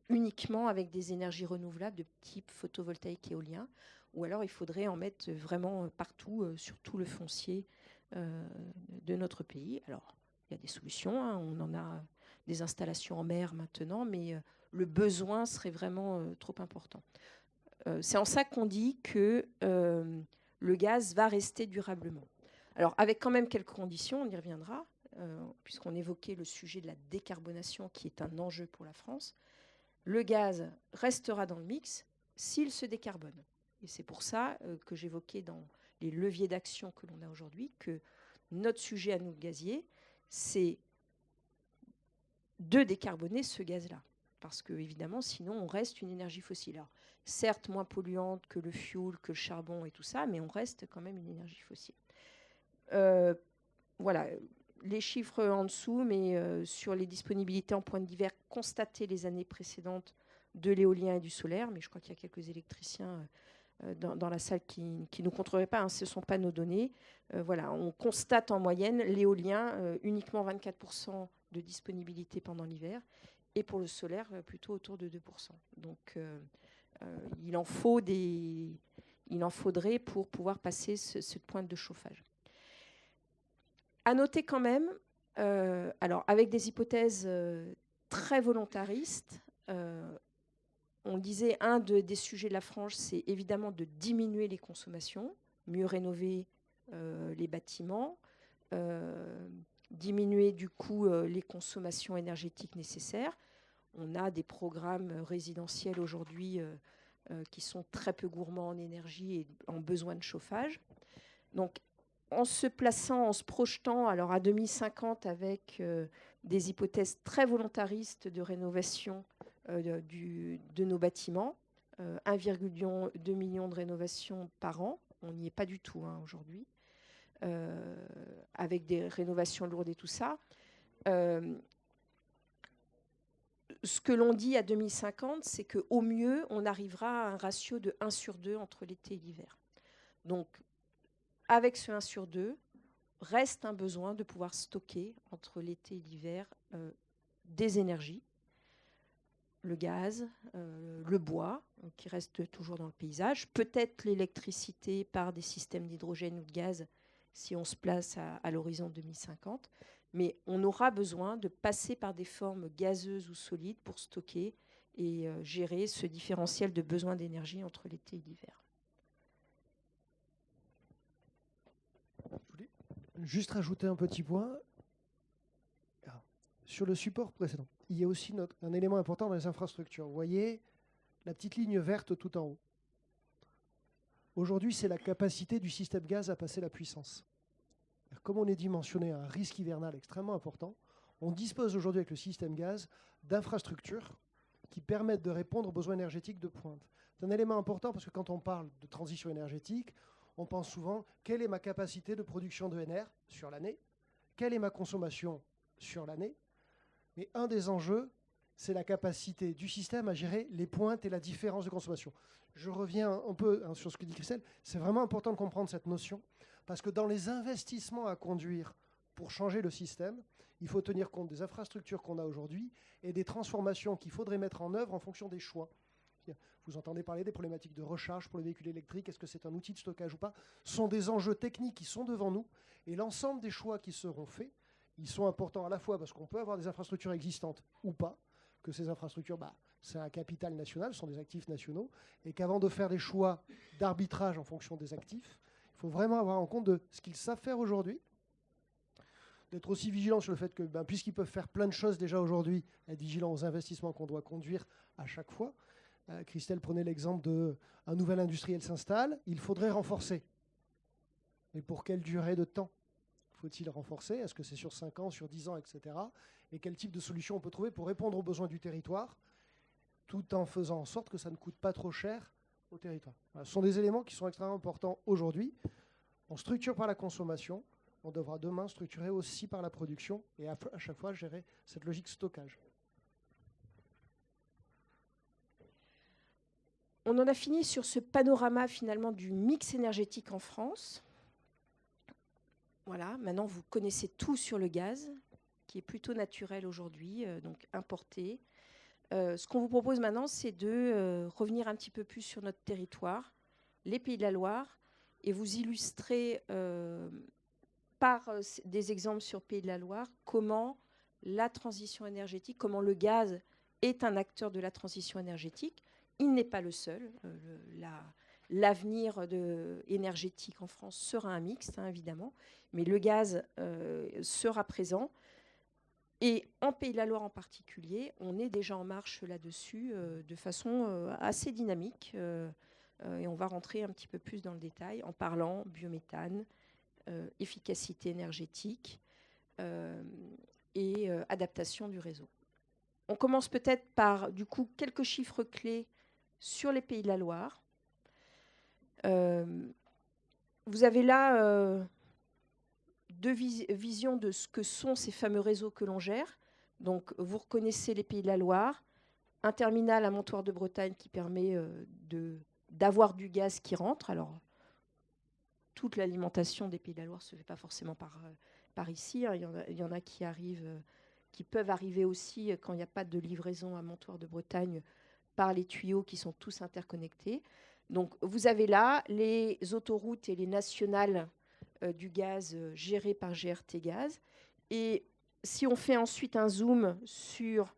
uniquement avec des énergies renouvelables de type photovoltaïque et éolien, ou alors il faudrait en mettre vraiment partout, sur tout le foncier de notre pays. Alors, il y a des solutions, hein, on en a des installations en mer maintenant, mais le besoin serait vraiment trop important. C'est en ça qu'on dit que le gaz va rester durablement. Alors, avec quand même quelques conditions, on y reviendra, puisqu'on évoquait le sujet de la décarbonation qui est un enjeu pour la France. Le gaz restera dans le mix s'il se décarbone. Et c'est pour ça que j'évoquais dans les leviers d'action que l'on a aujourd'hui que notre sujet à nous, le gazier, c'est de décarboner ce gaz-là. Parce que, évidemment, sinon, on reste une énergie fossile. Alors, certes, moins polluante que le fioul, que le charbon et tout ça, mais on reste quand même une énergie fossile. Voilà, les chiffres en dessous, mais sur les disponibilités en pointe d'hiver constatées les années précédentes de l'éolien et du solaire, mais je crois qu'il y a quelques électriciens dans la salle qui ne nous contreraient pas, hein, ce ne sont pas nos données. Voilà, on constate en moyenne l'éolien uniquement 24% de disponibilité pendant l'hiver, et pour le solaire plutôt autour de 2%. Donc il en faudrait pour pouvoir passer cette pointe de chauffage. À noter quand même, alors avec des hypothèses très volontaristes, on disait un des sujets de la frange, c'est évidemment de diminuer les consommations, mieux rénover les bâtiments, diminuer du coup les consommations énergétiques nécessaires. On a des programmes résidentiels aujourd'hui qui sont très peu gourmands en énergie et en besoin de chauffage. Donc, en se plaçant, en se projetant alors à 2050 avec des hypothèses très volontaristes de rénovation de nos bâtiments, 1,2 million de rénovations par an, on n'y est pas du tout hein, aujourd'hui, avec des rénovations lourdes et tout ça. Ce que l'on dit à 2050, c'est qu'au mieux, on arrivera à un ratio de 1/2 entre l'été et l'hiver. Donc, avec ce 1/2, reste un besoin de pouvoir stocker entre l'été et l'hiver des énergies, le gaz, le bois, qui reste toujours dans le paysage, peut-être l'électricité par des systèmes d'hydrogène ou de gaz si on se place à l'horizon 2050. Mais on aura besoin de passer par des formes gazeuses ou solides pour stocker et gérer ce différentiel de besoin d'énergie entre l'été et l'hiver. Juste rajouter un petit point. Sur le support précédent, il y a aussi un élément important dans les infrastructures. Vous voyez la petite ligne verte tout en haut. Aujourd'hui, c'est la capacité du système gaz à passer la puissance. Comme on est dimensionné à un risque hivernal extrêmement important, on dispose aujourd'hui avec le système gaz d'infrastructures qui permettent de répondre aux besoins énergétiques de pointe. C'est un élément important parce que quand on parle de transition énergétique, on pense souvent quelle est ma capacité de production d'ENR sur l'année, quelle est ma consommation sur l'année. Mais un des enjeux, c'est la capacité du système à gérer les pointes et la différence de consommation. Je reviens un peu sur ce que dit Christelle. C'est vraiment important de comprendre cette notion parce que dans les investissements à conduire pour changer le système, il faut tenir compte des infrastructures qu'on a aujourd'hui et des transformations qu'il faudrait mettre en œuvre en fonction des choix. Vous entendez parler des problématiques de recharge pour les véhicules électriques, est-ce que c'est un outil de stockage ou pas? Ce sont des enjeux techniques qui sont devant nous et l'ensemble des choix qui seront faits, ils sont importants à la fois parce qu'on peut avoir des infrastructures existantes ou pas, que ces infrastructures, c'est un capital national, ce sont des actifs nationaux, et qu'avant de faire des choix d'arbitrage en fonction des actifs, il faut vraiment avoir en compte de ce qu'ils savent faire aujourd'hui, d'être aussi vigilant sur le fait que, puisqu'ils peuvent faire plein de choses déjà aujourd'hui, être vigilant aux investissements qu'on doit conduire à chaque fois. Christelle prenait l'exemple d'un nouvel industriel s'installe, il faudrait renforcer. Mais pour quelle durée de temps faut-il renforcer? Est-ce que c'est sur 5 ans, sur 10 ans, etc. Et quel type de solution on peut trouver pour répondre aux besoins du territoire, tout en faisant en sorte que ça ne coûte pas trop cher au territoire. Voilà, ce sont des éléments qui sont extrêmement importants aujourd'hui. On structure par la consommation, on devra demain structurer aussi par la production et à chaque fois gérer cette logique stockage. On en a fini sur ce panorama finalement du mix énergétique en France. Voilà, maintenant vous connaissez tout sur le gaz, qui est plutôt naturel aujourd'hui, donc importé. Ce qu'on vous propose maintenant, c'est de revenir un petit peu plus sur notre territoire, les Pays de la Loire, et vous illustrer par des exemples sur Pays de la Loire comment la transition énergétique, comment le gaz est un acteur de la transition énergétique. Il n'est pas le seul. L'avenir énergétique en France sera un mixte, évidemment, mais le gaz sera présent. Et en Pays de la Loire en particulier, on est déjà en marche là-dessus de façon assez dynamique. Et on va rentrer un petit peu plus dans le détail en parlant biométhane, efficacité énergétique et adaptation du réseau. On commence peut-être par, du coup, quelques chiffres clés sur les Pays de la Loire. Vous avez là deux visions de ce que sont ces fameux réseaux que l'on gère. Donc, vous reconnaissez les Pays de la Loire, un terminal à Montoire de Bretagne qui permet d'avoir du gaz qui rentre. Alors, toute l'alimentation des Pays de la Loire ne se fait pas forcément par ici. Il y en a qui arrivent, qui peuvent arriver aussi quand il n'y a pas de livraison à Montoire de Bretagne par les tuyaux qui sont tous interconnectés. Donc, vous avez là les autoroutes et les nationales du gaz gérées par GRT Gaz. Et si on fait ensuite un zoom sur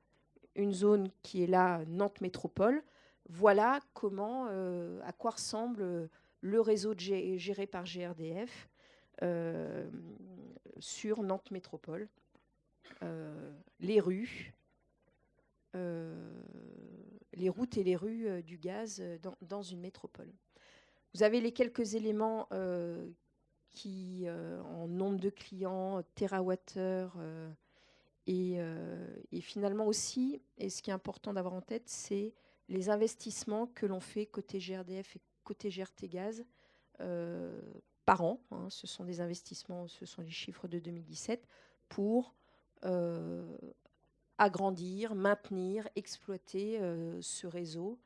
une zone qui est là, Nantes Métropole, voilà comment, à quoi ressemble le réseau géré par GRDF sur Nantes Métropole. Les rues, les routes et les rues du gaz dans une métropole. Vous avez les quelques éléments qui, en nombre de clients, térawattheure, et finalement aussi, et ce qui est important d'avoir en tête, c'est les investissements que l'on fait côté GRDF et côté GRT Gaz par an. Ce sont des investissements, ce sont les chiffres de 2017, pour agrandir, maintenir, exploiter ce réseau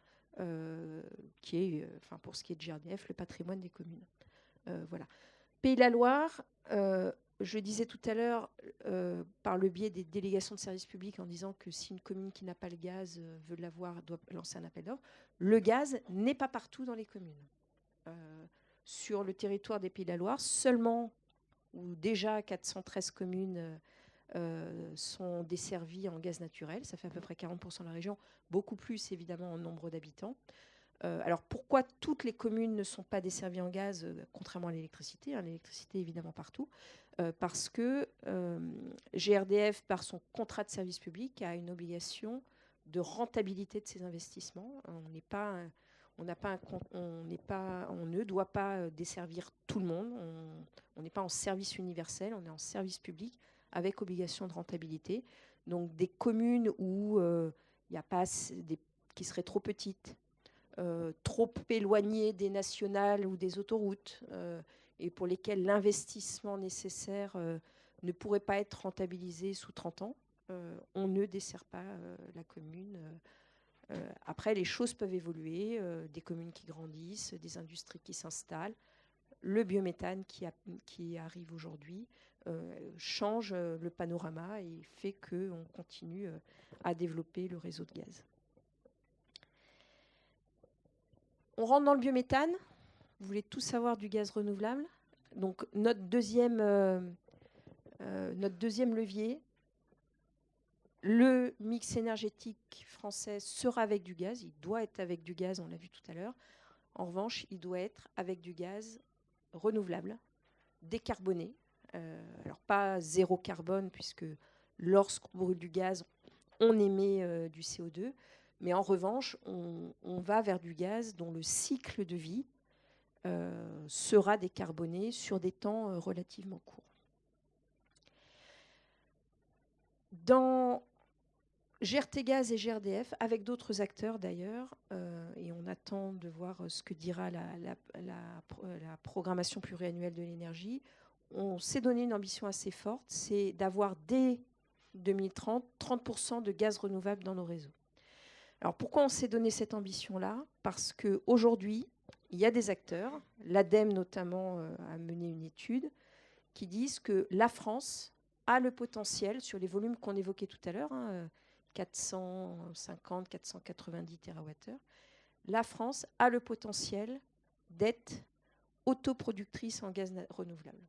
qui est, pour ce qui est de GRDF, le patrimoine des communes. Voilà. Pays de la Loire, je disais tout à l'heure, par le biais des délégations de services publics, en disant que si une commune qui n'a pas le gaz veut l'avoir, doit lancer un appel d'offres. Le gaz n'est pas partout dans les communes. Sur le territoire des Pays de la Loire, seulement, ou déjà 413 communes sont desservies en gaz naturel. Ça fait à peu près 40% de la région, beaucoup plus évidemment en nombre d'habitants. Alors pourquoi toutes les communes ne sont pas desservies en gaz, contrairement à l'électricité, l'électricité évidemment partout, parce que GRDF, par son contrat de service public, a une obligation de rentabilité de ses investissements. On ne doit pas desservir tout le monde, on n'est pas en service universel, on est en service public avec obligation de rentabilité. Donc des communes où il n'y a pas qui seraient trop petites, trop éloignées des nationales ou des autoroutes, et pour lesquelles l'investissement nécessaire ne pourrait pas être rentabilisé sous 30 ans, on ne dessert pas la commune. Après, les choses peuvent évoluer, des communes qui grandissent, des industries qui s'installent. Le biométhane qui arrive aujourd'hui change le panorama et fait qu'on continue à développer le réseau de gaz. On rentre dans le biométhane. Vous voulez tout savoir du gaz renouvelable. Donc notre deuxième levier, Le mix énergétique français sera avec du gaz. Il doit être avec du gaz, on l'a vu tout à l'heure. En revanche, il doit être avec du gaz renouvelable, décarboné. Alors pas zéro carbone, puisque lorsqu'on brûle du gaz, on émet du CO2. Mais en revanche, on va vers du gaz dont le cycle de vie sera décarboné sur des temps relativement courts. Dans GRTgaz et GRDF, avec d'autres acteurs d'ailleurs, et on attend de voir ce que dira la programmation pluriannuelle de l'énergie, on s'est donné une ambition assez forte, c'est d'avoir dès 2030 30% de gaz renouvelable dans nos réseaux. Alors pourquoi on s'est donné cette ambition-là? Parce qu'aujourd'hui, il y a des acteurs, l'ADEME notamment a mené une étude, qui disent que la France a le potentiel, sur les volumes qu'on évoquait tout à l'heure, 450, 490 TWh, la France a le potentiel d'être autoproductrice en gaz renouvelable.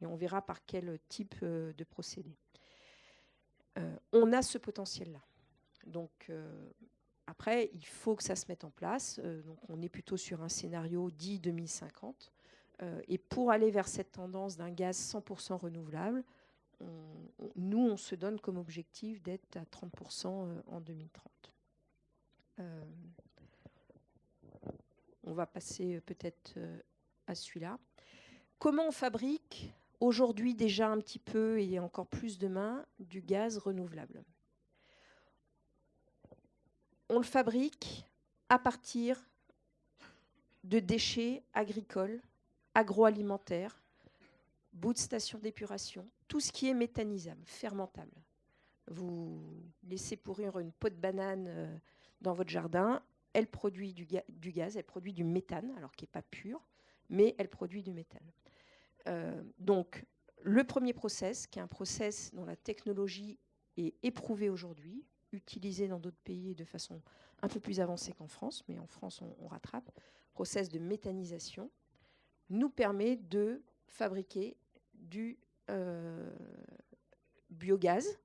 Et on verra par quel type de procédé. On a ce potentiel-là. Donc, après, il faut que ça se mette en place. Donc, on est plutôt sur un scénario dit 2050. Et pour aller vers cette tendance d'un gaz 100% renouvelable, nous, on se donne comme objectif d'être à 30% en 2030. On va passer peut-être à celui-là. Comment on fabrique aujourd'hui déjà un petit peu et encore plus demain du gaz renouvelable? On le fabrique à partir de déchets agricoles, agroalimentaires, bouts de station d'épuration, tout ce qui est méthanisable, fermentable. Vous laissez pourrir une peau de banane dans votre jardin, elle produit du gaz, elle produit du méthane, alors qui n'est pas pur, mais elle produit du méthane. Donc, le premier process, qui est un process dont la technologie est éprouvée aujourd'hui, utilisée dans d'autres pays de façon un peu plus avancée qu'en France, mais en France, on rattrape, process de méthanisation, nous permet de fabriquer du biogaz.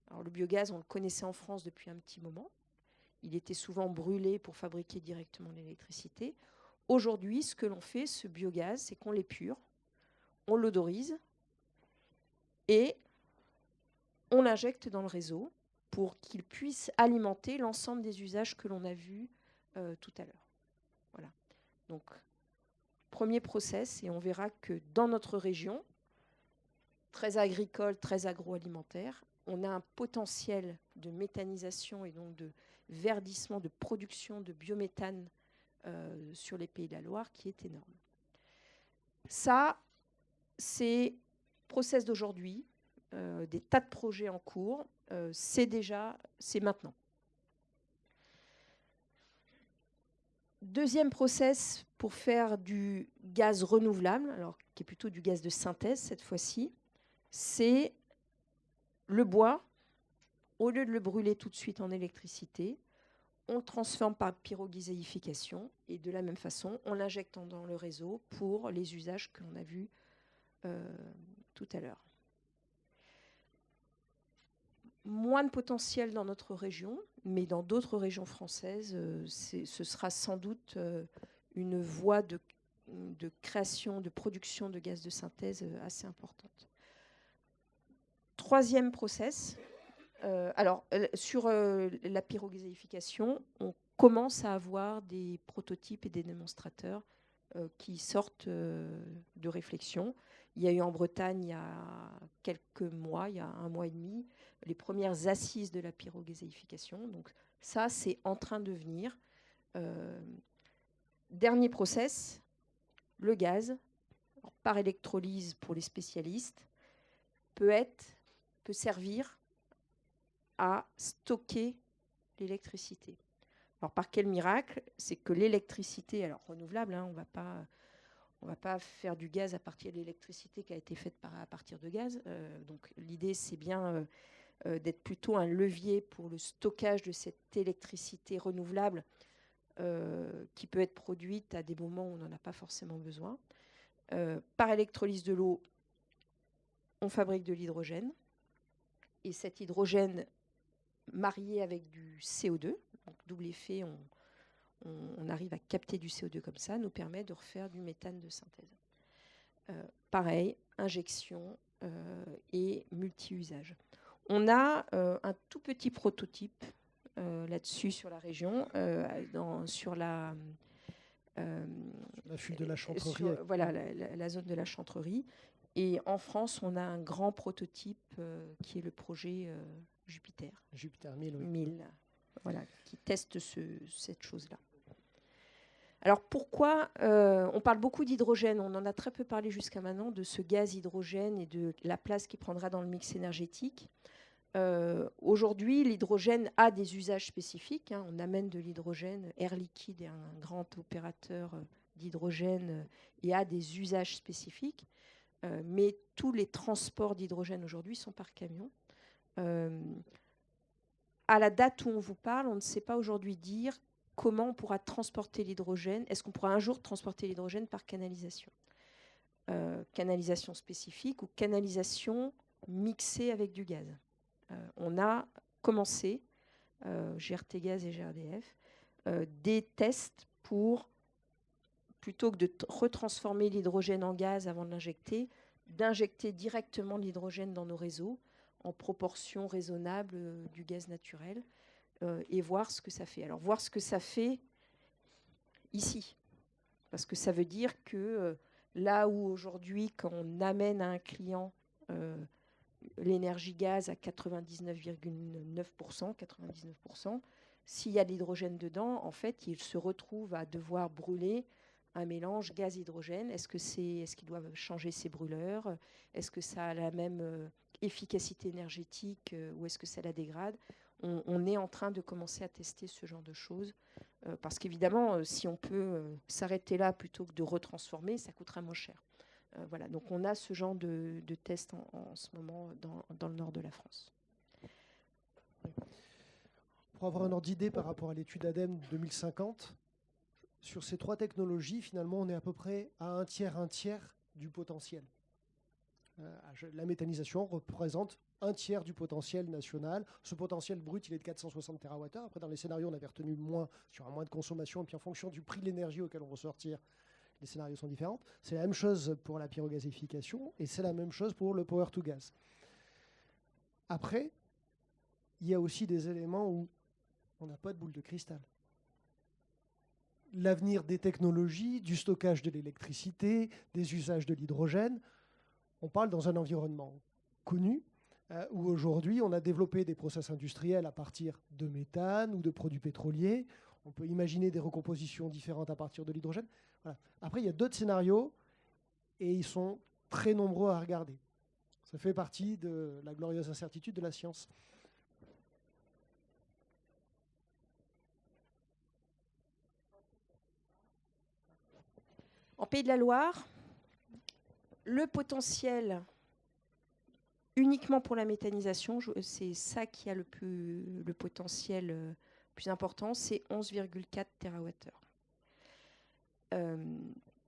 Alors, le biogaz, on le connaissait en France depuis un petit moment. Il était souvent brûlé pour fabriquer directement l'électricité. Aujourd'hui, ce que l'on fait, ce biogaz, c'est qu'on l'épure, on l'odorise et on l'injecte dans le réseau pour qu'il puisse alimenter l'ensemble des usages que l'on a vus tout à l'heure. Voilà. Donc, premier process, et on verra que dans notre région, très agricole, très agroalimentaire, on a un potentiel de méthanisation et donc de verdissement, de production de biométhane sur les Pays de la Loire qui est énorme. Ça, c'est le process d'aujourd'hui, des tas de projets en cours, c'est maintenant. Deuxième process pour faire du gaz renouvelable, alors qui est plutôt du gaz de synthèse cette fois-ci, c'est le bois. Au lieu de le brûler tout de suite en électricité, on le transforme par pyrogazéification et de la même façon, on l'injecte dans le réseau pour les usages que l'on a vus tout à l'heure. Moins de potentiel dans notre région, mais dans d'autres régions françaises, ce sera sans doute une voie de création, de production de gaz de synthèse assez importante. Troisième process. Sur la pyrogazéification, on commence à avoir des prototypes et des démonstrateurs qui sortent de réflexion. Il y a eu en Bretagne, il y a quelques mois, il y a 1 mois et demi, les premières assises de la pyrogazéification. Donc ça, c'est en train de venir. Dernier process, le gaz, par électrolyse pour les spécialistes, peut servir à stocker l'électricité. Alors, par quel miracle? C'est que l'électricité, alors renouvelable, on va pas faire du gaz à partir de l'électricité qui a été faite à partir de gaz. Donc, l'idée, c'est bien d'être plutôt un levier pour le stockage de cette électricité renouvelable qui peut être produite à des moments où on n'en a pas forcément besoin. Par électrolyse de l'eau, on fabrique de l'hydrogène. et cet hydrogène marié avec du CO2, donc double effet, on arrive à capter du CO2 comme ça, nous permet de refaire du méthane de synthèse. Pareil, injection et multi-usage. On a un tout petit prototype là-dessus sur la région, sur la fuite de la Chantrerie. Voilà, la zone de la Chantrerie. Et en France, on a un grand prototype qui est le projet Jupiter. Jupiter 1000, oui. 1000, voilà, qui teste cette chose-là. Alors pourquoi on parle beaucoup d'hydrogène, on en a très peu parlé jusqu'à maintenant, de ce gaz hydrogène et de la place qu'il prendra dans le mix énergétique. Aujourd'hui, l'hydrogène a des usages spécifiques. On amène de l'hydrogène. Air Liquide est un grand opérateur d'hydrogène et a des usages spécifiques. Mais tous les transports d'hydrogène aujourd'hui sont par camion. À la date où on vous parle, on ne sait pas aujourd'hui dire comment on pourra transporter l'hydrogène. Est-ce qu'on pourra un jour transporter l'hydrogène par canalisation, canalisation spécifique ou canalisation mixée avec du gaz. On a commencé, GRT Gaz et GRDF, des tests pour, plutôt que de retransformer l'hydrogène en gaz avant de l'injecter, d'injecter directement l'hydrogène dans nos réseaux en proportion raisonnable du gaz naturel et voir ce que ça fait. Alors voir ce que ça fait ici, parce que ça veut dire que là où aujourd'hui, quand on amène à un client l'énergie gaz à 99,9%, 99%, s'il y a de l'hydrogène dedans, en fait, il se retrouve à devoir brûler un mélange gaz-hydrogène. Est-ce qu'ils doivent changer ses brûleurs? Est-ce que ça a la même efficacité énergétique ou est-ce que ça la dégrade? On est en train de commencer à tester ce genre de choses parce qu'évidemment, si on peut s'arrêter là plutôt que de retransformer, ça coûtera moins cher. Voilà, donc on a ce genre de tests en ce moment dans le nord de la France. Pour avoir un ordre d'idée par rapport à l'étude ADEME 2050, sur ces trois technologies, finalement, on est à peu près à un tiers du potentiel. La méthanisation représente un tiers du potentiel national. Ce potentiel brut, il est de 460 TWh. Après, dans les scénarios, on avait retenu moins, sur un moins de consommation, et puis en fonction du prix de l'énergie auquel on ressortir, les scénarios sont différents. C'est la même chose pour la pyrogazéification et c'est la même chose pour le power to gas. Après, il y a aussi des éléments où on n'a pas de boule de cristal. L'avenir des technologies, du stockage de l'électricité, des usages de l'hydrogène, on parle dans un environnement connu où aujourd'hui on a développé des process industriels à partir de méthane ou de produits pétroliers. On peut imaginer des recompositions différentes à partir de l'hydrogène. Voilà. Après, il y a d'autres scénarios et ils sont très nombreux à regarder. Ça fait partie de la glorieuse incertitude de la science. En Pays de la Loire, le potentiel uniquement pour la méthanisation, c'est ça qui a le potentiel plus important, c'est 11,4 TWh.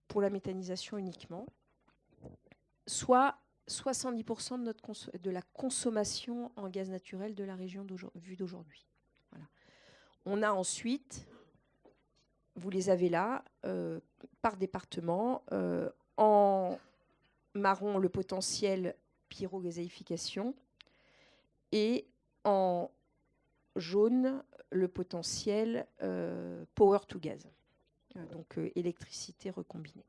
Pour la méthanisation uniquement, soit 70% de la consommation en gaz naturel de la région vue d'aujourd'hui. Voilà. On a ensuite, vous les avez là, par département, en marron le potentiel pyrogazéification et en jaune le potentiel power to gas, donc électricité recombinée.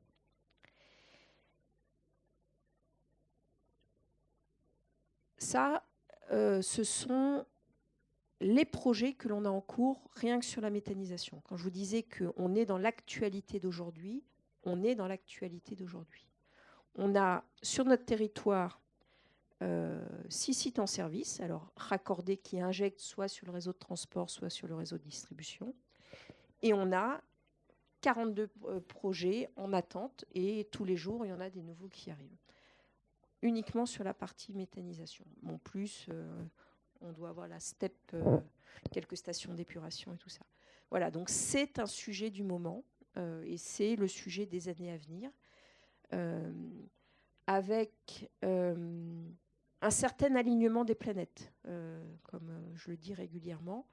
Ça, ce sont les projets que l'on a en cours rien que sur la méthanisation. Quand je vous disais qu'on est dans l'actualité d'aujourd'hui, on est dans l'actualité d'aujourd'hui. On a sur notre territoire 6 sites en service, alors raccordés qui injectent soit sur le réseau de transport, soit sur le réseau de distribution. Et on a 42 projets en attente et tous les jours, il y en a des nouveaux qui arrivent. Uniquement sur la partie méthanisation. En plus, on doit avoir la STEP, quelques stations d'épuration et tout ça. Voilà, donc c'est un sujet du moment et c'est le sujet des années à venir. Avec un certain alignement des planètes, comme je le dis régulièrement,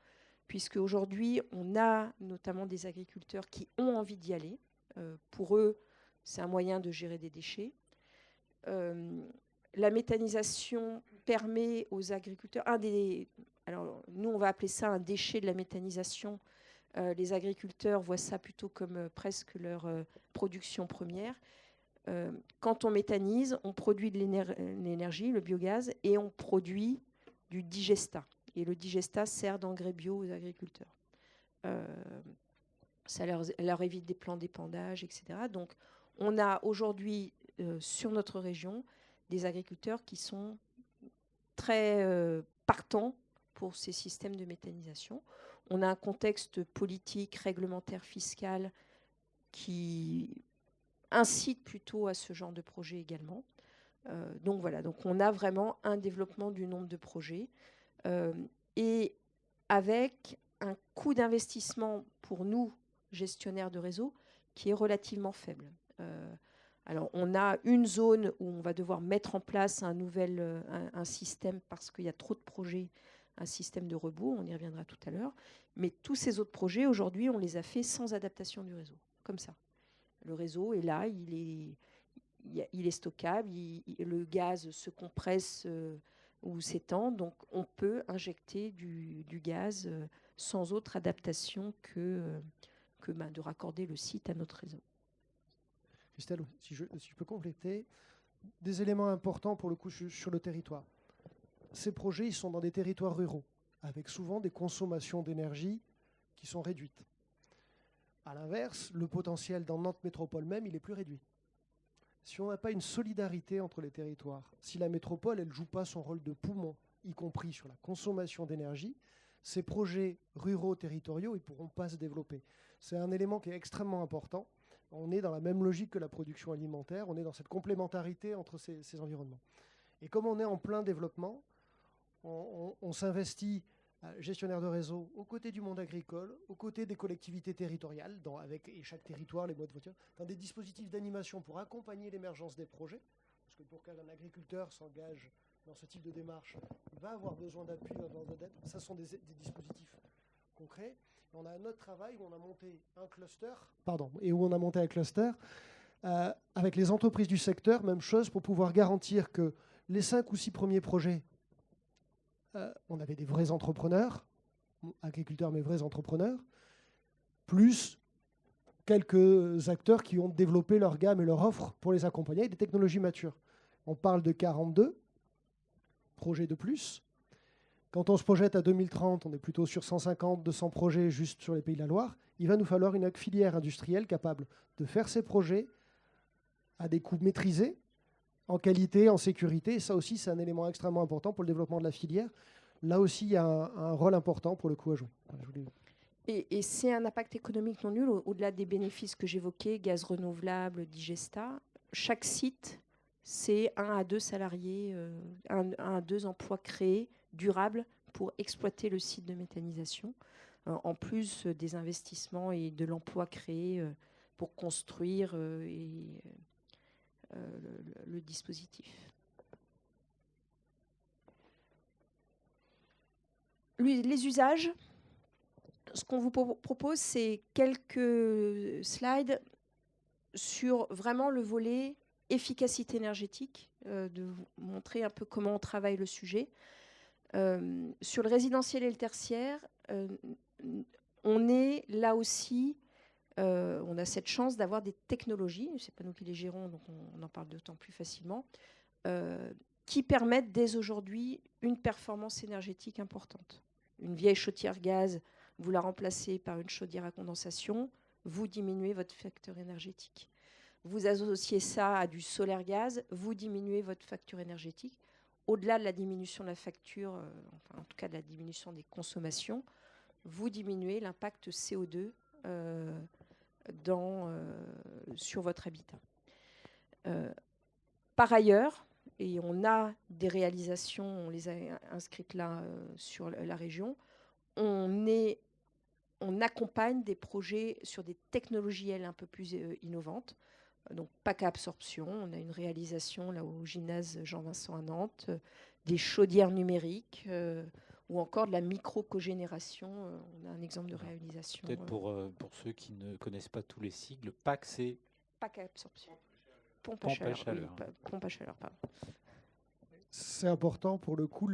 puisque aujourd'hui, on a notamment des agriculteurs qui ont envie d'y aller. Pour eux, c'est un moyen de gérer des déchets. La méthanisation permet aux agriculteurs... alors, nous, on va appeler ça un déchet de la méthanisation. Les agriculteurs voient ça plutôt comme presque leur production première. Quand on méthanise, on produit de l'énergie, le biogaz, et on produit du digestat. Et le digestat sert d'engrais bio aux agriculteurs. Ça leur évite des plans d'épandage, etc. Donc, on a aujourd'hui, sur notre région, des agriculteurs qui sont très partants pour ces systèmes de méthanisation. On a un contexte politique, réglementaire, fiscal qui incite plutôt à ce genre de projet également. Donc voilà, donc on a vraiment un développement du nombre de projets et avec un coût d'investissement pour nous, gestionnaires de réseau, qui est relativement faible. Alors on a une zone où on va devoir mettre en place un système parce qu'il y a trop de projets, un système de rebours, on y reviendra tout à l'heure, mais tous ces autres projets, aujourd'hui, on les a fait sans adaptation du réseau, comme ça. Le réseau est là, il est stockable, le gaz se compresse ou s'étend, donc on peut injecter du gaz sans autre adaptation que de raccorder le site à notre réseau. Christelle, si je peux compléter, des éléments importants pour le coup sur le territoire. Ces projets, ils sont dans des territoires ruraux, avec souvent des consommations d'énergie qui sont réduites. À l'inverse, le potentiel dans Nantes Métropole même, il est plus réduit. Si on n'a pas une solidarité entre les territoires, si la métropole, elle ne joue pas son rôle de poumon, y compris sur la consommation d'énergie, ces projets ruraux territoriaux, ils ne pourront pas se développer. C'est un élément qui est extrêmement important. On est dans la même logique que la production alimentaire, on est dans cette complémentarité entre ces environnements. Et comme on est en plein développement, on s'investit gestionnaire de réseau aux côtés du monde agricole, aux côtés des collectivités territoriales, et chaque territoire, les boîtes voitures, dans des dispositifs d'animation pour accompagner l'émergence des projets. Parce que pour qu'un agriculteur s'engage dans ce type de démarche, il va avoir besoin d'appui, d'aide. Ça sont des dispositifs concrets. Et on a un autre travail où on a monté un cluster, avec les entreprises du secteur, même chose, pour pouvoir garantir que les 5 ou 6 premiers projets, on avait des vrais entrepreneurs, agriculteurs mais vrais entrepreneurs, plus quelques acteurs qui ont développé leur gamme et leur offre pour les accompagner avec des technologies matures. On parle de 42 projets de plus. Quand on se projette à 2030, on est plutôt sur 150, 200 projets juste sur les Pays de la Loire. Il va nous falloir une filière industrielle capable de faire ces projets à des coûts maîtrisés, en qualité, en sécurité. Et ça aussi, c'est un élément extrêmement important pour le développement de la filière. Là aussi, il y a un rôle important pour le coup à jouer. Et c'est un impact économique non nul, au-delà des bénéfices que j'évoquais, gaz renouvelable, digestat. Chaque site, c'est 1 à 2 salariés, 1 à 2 emplois créés, durables, pour exploiter le site de méthanisation, en plus des investissements et de l'emploi créé pour construire le dispositif. Les usages, ce qu'on vous propose, c'est quelques slides sur vraiment le volet efficacité énergétique, de vous montrer un peu comment on travaille le sujet. Sur le résidentiel et le tertiaire, on est là aussi, on a cette chance d'avoir des technologies, ce n'est pas nous qui les gérons, donc on en parle d'autant plus facilement, qui permettent dès aujourd'hui une performance énergétique importante. Une vieille chaudière gaz, vous la remplacez par une chaudière à condensation, vous diminuez votre facteur énergétique. Vous associez ça à du solaire gaz, vous diminuez votre facture énergétique. Au-delà de la diminution de la facture, enfin en tout cas de la diminution des consommations, vous diminuez l'impact CO2 sur votre habitat. Par ailleurs, et on a des réalisations, on les a inscrites là sur la région, on accompagne des projets sur des technologies un peu plus innovantes. Donc PAC à absorption, on a une réalisation là au gymnase Jean-Vincent à Nantes, des chaudières numériques ou encore de la micro-cogénération. On a un exemple de réalisation. Peut-être pour ceux qui ne connaissent pas tous les sigles, PAC, c'est PAC absorption. Pompe pompe à à chaleur. chaleur. Oui, pompe à chaleur, pardon. C'est important pour le coup,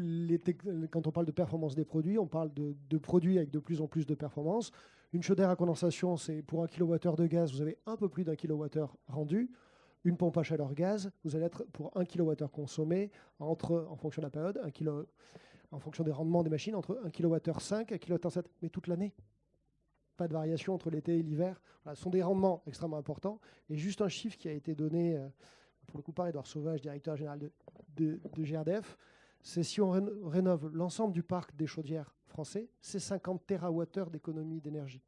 quand on parle de performance des produits, on parle de produits avec de plus en plus de performance. Une chaudière à condensation, c'est pour 1 kWh de gaz, vous avez un peu plus d'1 kWh rendu. Une pompe à chaleur gaz, vous allez être pour 1 kWh consommé, en fonction de la période, en fonction des rendements des machines, entre 1 kWh 5 et 1 kWh 7, mais toute l'année. Pas de variation entre l'été et l'hiver. Voilà, ce sont des rendements extrêmement importants. Et juste un chiffre qui a été donné, pour le coup par Édouard Sauvage, directeur général de GRDF, c'est si on rénove l'ensemble du parc des chaudières français, c'est 50 TWh d'économie d'énergie.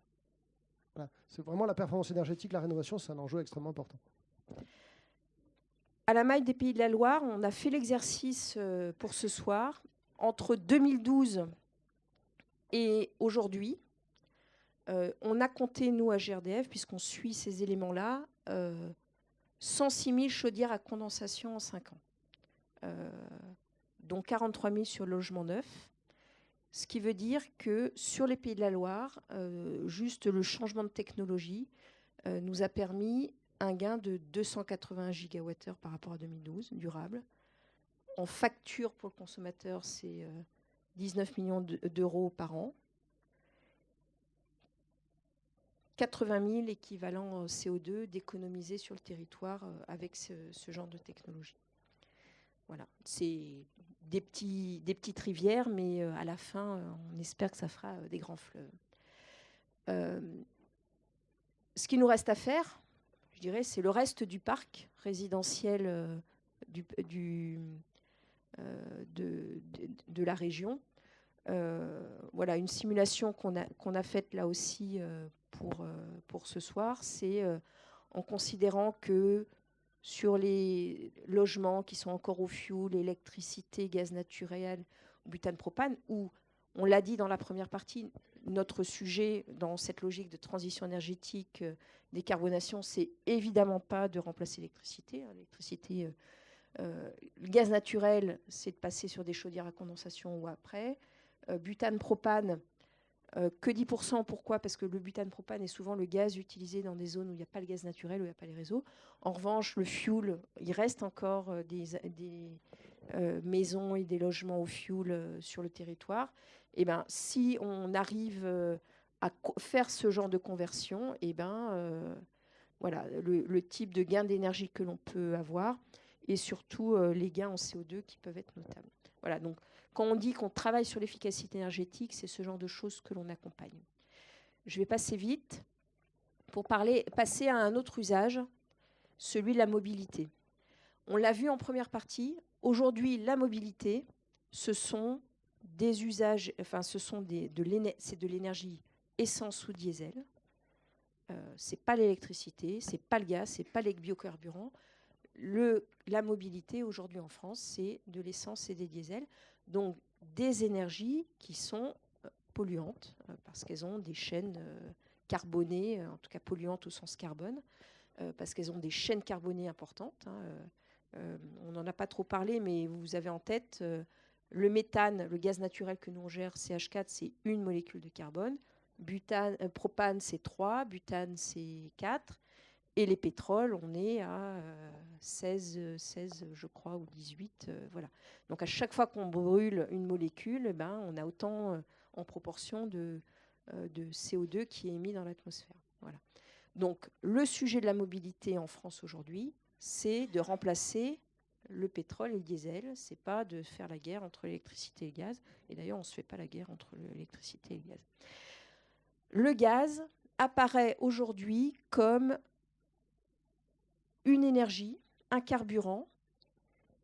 Voilà. C'est vraiment la performance énergétique, la rénovation, c'est un enjeu extrêmement important. À la Maille des Pays de la Loire, on a fait l'exercice pour ce soir. Entre 2012 et aujourd'hui, on a compté, nous, à GRDF, puisqu'on suit ces éléments-là, 106 000 chaudières à condensation en 5 ans, dont 43 000 sur le logement neuf. Ce qui veut dire que sur les Pays de la Loire, juste le changement de technologie nous a permis un gain de 280 gigawattheures par rapport à 2012, durable. En facture pour le consommateur, c'est 19 millions d'euros par an. 80 000 équivalents CO2 d'économiser sur le territoire avec ce genre de technologie. Voilà, c'est des petites rivières, mais à la fin, on espère que ça fera des grands fleuves. Ce qui nous reste à faire, je dirais, c'est le reste du parc résidentiel de la région. Voilà, une simulation qu'on a faite là aussi pour ce soir, c'est en considérant que sur les logements qui sont encore au fioul, électricité, gaz naturel, butane, propane, où, on l'a dit dans la première partie, notre sujet dans cette logique de transition énergétique, décarbonation, c'est évidemment pas de remplacer l'électricité. L'électricité, le gaz naturel, c'est de passer sur des chaudières à condensation ou après. Butane, propane, que 10%. Pourquoi ? Parce que le butane, propane est souvent le gaz utilisé dans des zones où il n'y a pas le gaz naturel, où il n'y a pas les réseaux. En revanche, le fioul, il reste encore des maisons et des logements au fioul sur le territoire. Et ben, si on arrive à faire ce genre de conversion, et ben, voilà, le type de gain d'énergie que l'on peut avoir et surtout les gains en CO2 qui peuvent être notables. Voilà, donc quand on dit qu'on travaille sur l'efficacité énergétique, c'est ce genre de choses que l'on accompagne. Je vais passer vite pour passer à un autre usage, celui de la mobilité. On l'a vu en première partie. Aujourd'hui, la mobilité, ce sont des usages, enfin, c'est de l'énergie essence ou diesel. C'est pas l'électricité, c'est pas le gaz, c'est pas les biocarburants. La mobilité aujourd'hui en France, c'est de l'essence et des diesels. Donc des énergies qui sont polluantes parce qu'elles ont des chaînes carbonées, en tout cas polluantes au sens carbone, parce qu'elles ont des chaînes carbonées importantes. On n'en a pas trop parlé, mais vous avez en tête le méthane, le gaz naturel que nous on gère, CH4, c'est une molécule de carbone. Propane, c'est 3, butane, c'est 4. Et les pétroles, on est à 16, je crois, ou 18. Voilà. Donc à chaque fois qu'on brûle une molécule, ben, on a autant en proportion de CO2 qui est émis dans l'atmosphère. Voilà. Donc le sujet de la mobilité en France aujourd'hui, c'est de remplacer le pétrole et le diesel. Ce n'est pas de faire la guerre entre l'électricité et le gaz. Et d'ailleurs, on ne se fait pas la guerre entre l'électricité et le gaz. Le gaz apparaît aujourd'hui comme une énergie, un carburant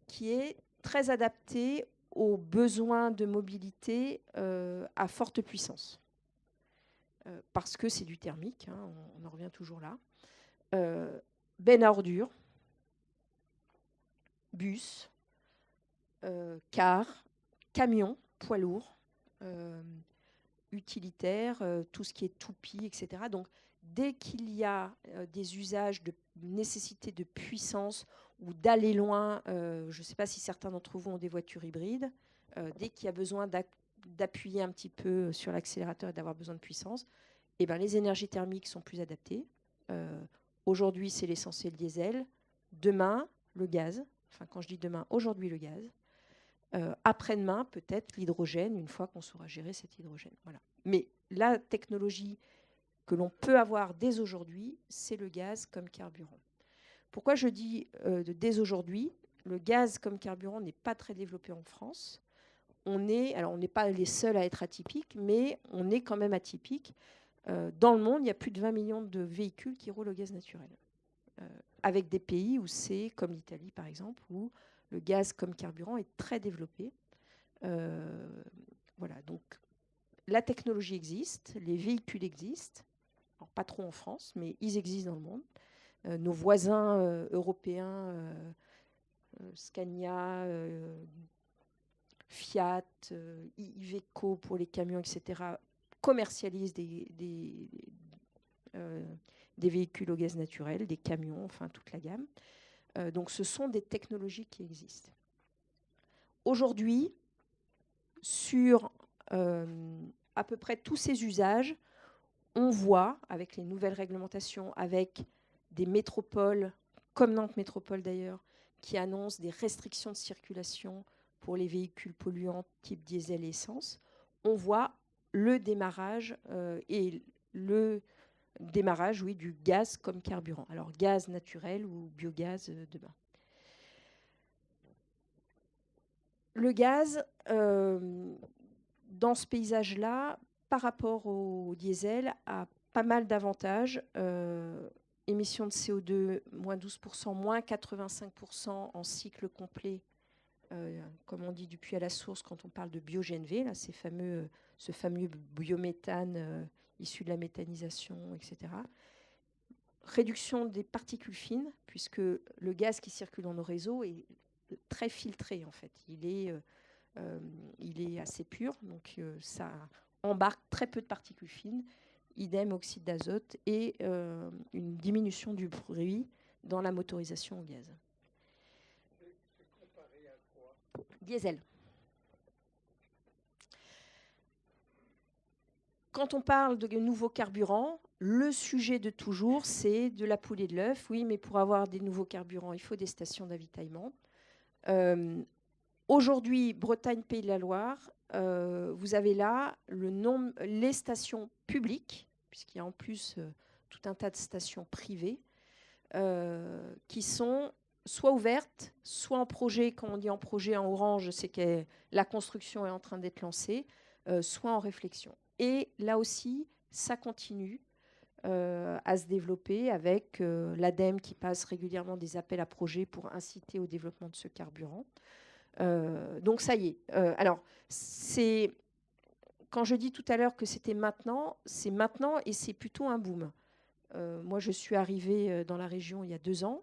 qui est très adapté aux besoins de mobilité à forte puissance. Parce que c'est du thermique, hein, on en revient toujours là. Benne à ordures, bus, car, camion, poids lourd, utilitaire, tout ce qui est toupie, etc. Donc dès qu'il y a des usages de nécessité de puissance ou d'aller loin, je ne sais pas si certains d'entre vous ont des voitures hybrides, dès qu'il y a besoin d'appuyer un petit peu sur l'accélérateur et d'avoir besoin de puissance, eh ben, les énergies thermiques sont plus adaptées. Aujourd'hui, c'est l'essence et le diesel. Demain, le gaz. Enfin, quand je dis demain, aujourd'hui, le gaz. Après-demain, peut-être l'hydrogène, une fois qu'on saura gérer cet hydrogène. Voilà. Mais la technologie que l'on peut avoir dès aujourd'hui, c'est le gaz comme carburant. Pourquoi je dis dès aujourd'hui? Le gaz comme carburant n'est pas très développé en France. On n'est pas les seuls à être atypiques, mais on est quand même atypique. Dans le monde, il y a plus de 20 millions de véhicules qui roulent au gaz naturel. Avec des pays où c'est, comme l'Italie par exemple, où le gaz comme carburant est très développé. Voilà, donc la technologie existe, les véhicules existent. Alors, pas trop en France, mais ils existent dans le monde. Nos voisins européens, Scania, Fiat, Iveco pour les camions, etc., commercialisent des véhicules au gaz naturel, des camions, enfin toute la gamme. Donc ce sont des technologies qui existent. Aujourd'hui, sur à peu près tous ces usages, on voit, avec les nouvelles réglementations, avec des métropoles, comme Nantes Métropole d'ailleurs, qui annoncent des restrictions de circulation pour les véhicules polluants type diesel et essence, on voit le démarrage du gaz comme carburant. Alors gaz naturel ou biogaz demain. Le gaz, dans ce paysage-là, par rapport au diesel, a pas mal d'avantages. Émissions de CO2, moins 12%, moins 85% en cycle complet, comme on dit du puits à la source quand on parle de bio-GNV, là, ce fameux biométhane issu de la méthanisation, etc. Réduction des particules fines, puisque le gaz qui circule dans nos réseaux est très filtré, en fait. Il est assez pur, donc ça embarque très peu de particules fines, idem oxyde d'azote, et une diminution du bruit dans la motorisation au gaz. C'est comparé à quoi? Diesel. Quand on parle de nouveaux carburants, le sujet de toujours, c'est de la poule et de l'œuf. Oui, mais pour avoir des nouveaux carburants, il faut des stations d'avitaillement. Aujourd'hui, Bretagne, Pays de la Loire, vous avez là les stations publiques, puisqu'il y a en plus tout un tas de stations privées, qui sont soit ouvertes, soit en projet. Quand on dit en projet en orange, c'est que la construction est en train d'être lancée, soit en réflexion. Et là aussi, ça continue à se développer avec l'ADEME qui passe régulièrement des appels à projets pour inciter au développement de ce carburant. Donc ça y est. Alors, quand je dis tout à l'heure que c'était maintenant, c'est maintenant et c'est plutôt un boom. Moi, je suis arrivée dans la région il y a 2 ans.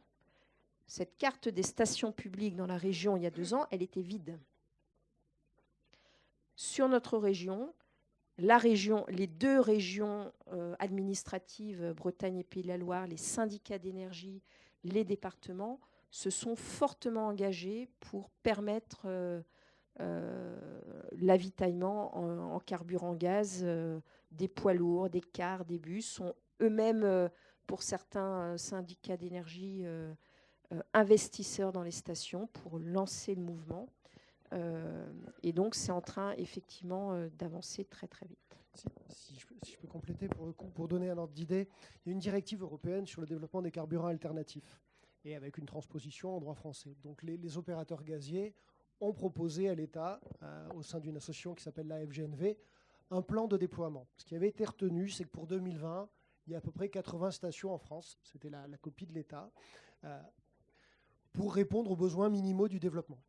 Cette carte des stations publiques dans la région il y a 2 ans, elle était vide. Sur notre région, les 2 régions administratives, Bretagne et Pays de la Loire, les syndicats d'énergie, les départements, se sont fortement engagés pour permettre l'avitaillement en carburant gaz des poids lourds, des cars, des bus, sont eux-mêmes, pour certains syndicats d'énergie, investisseurs dans les stations pour lancer le mouvement. Et donc, c'est en train, effectivement, d'avancer très, très vite. Si je peux compléter pour donner un ordre d'idée, il y a une directive européenne sur le développement des carburants alternatifs et avec une transposition en droit français. Donc, les opérateurs gaziers ont proposé à l'État, au sein d'une association qui s'appelle la FGNV, un plan de déploiement. Ce qui avait été retenu, c'est que pour 2020, il y a à peu près 80 stations en France, c'était la copie de l'État, pour répondre aux besoins minimaux du développement.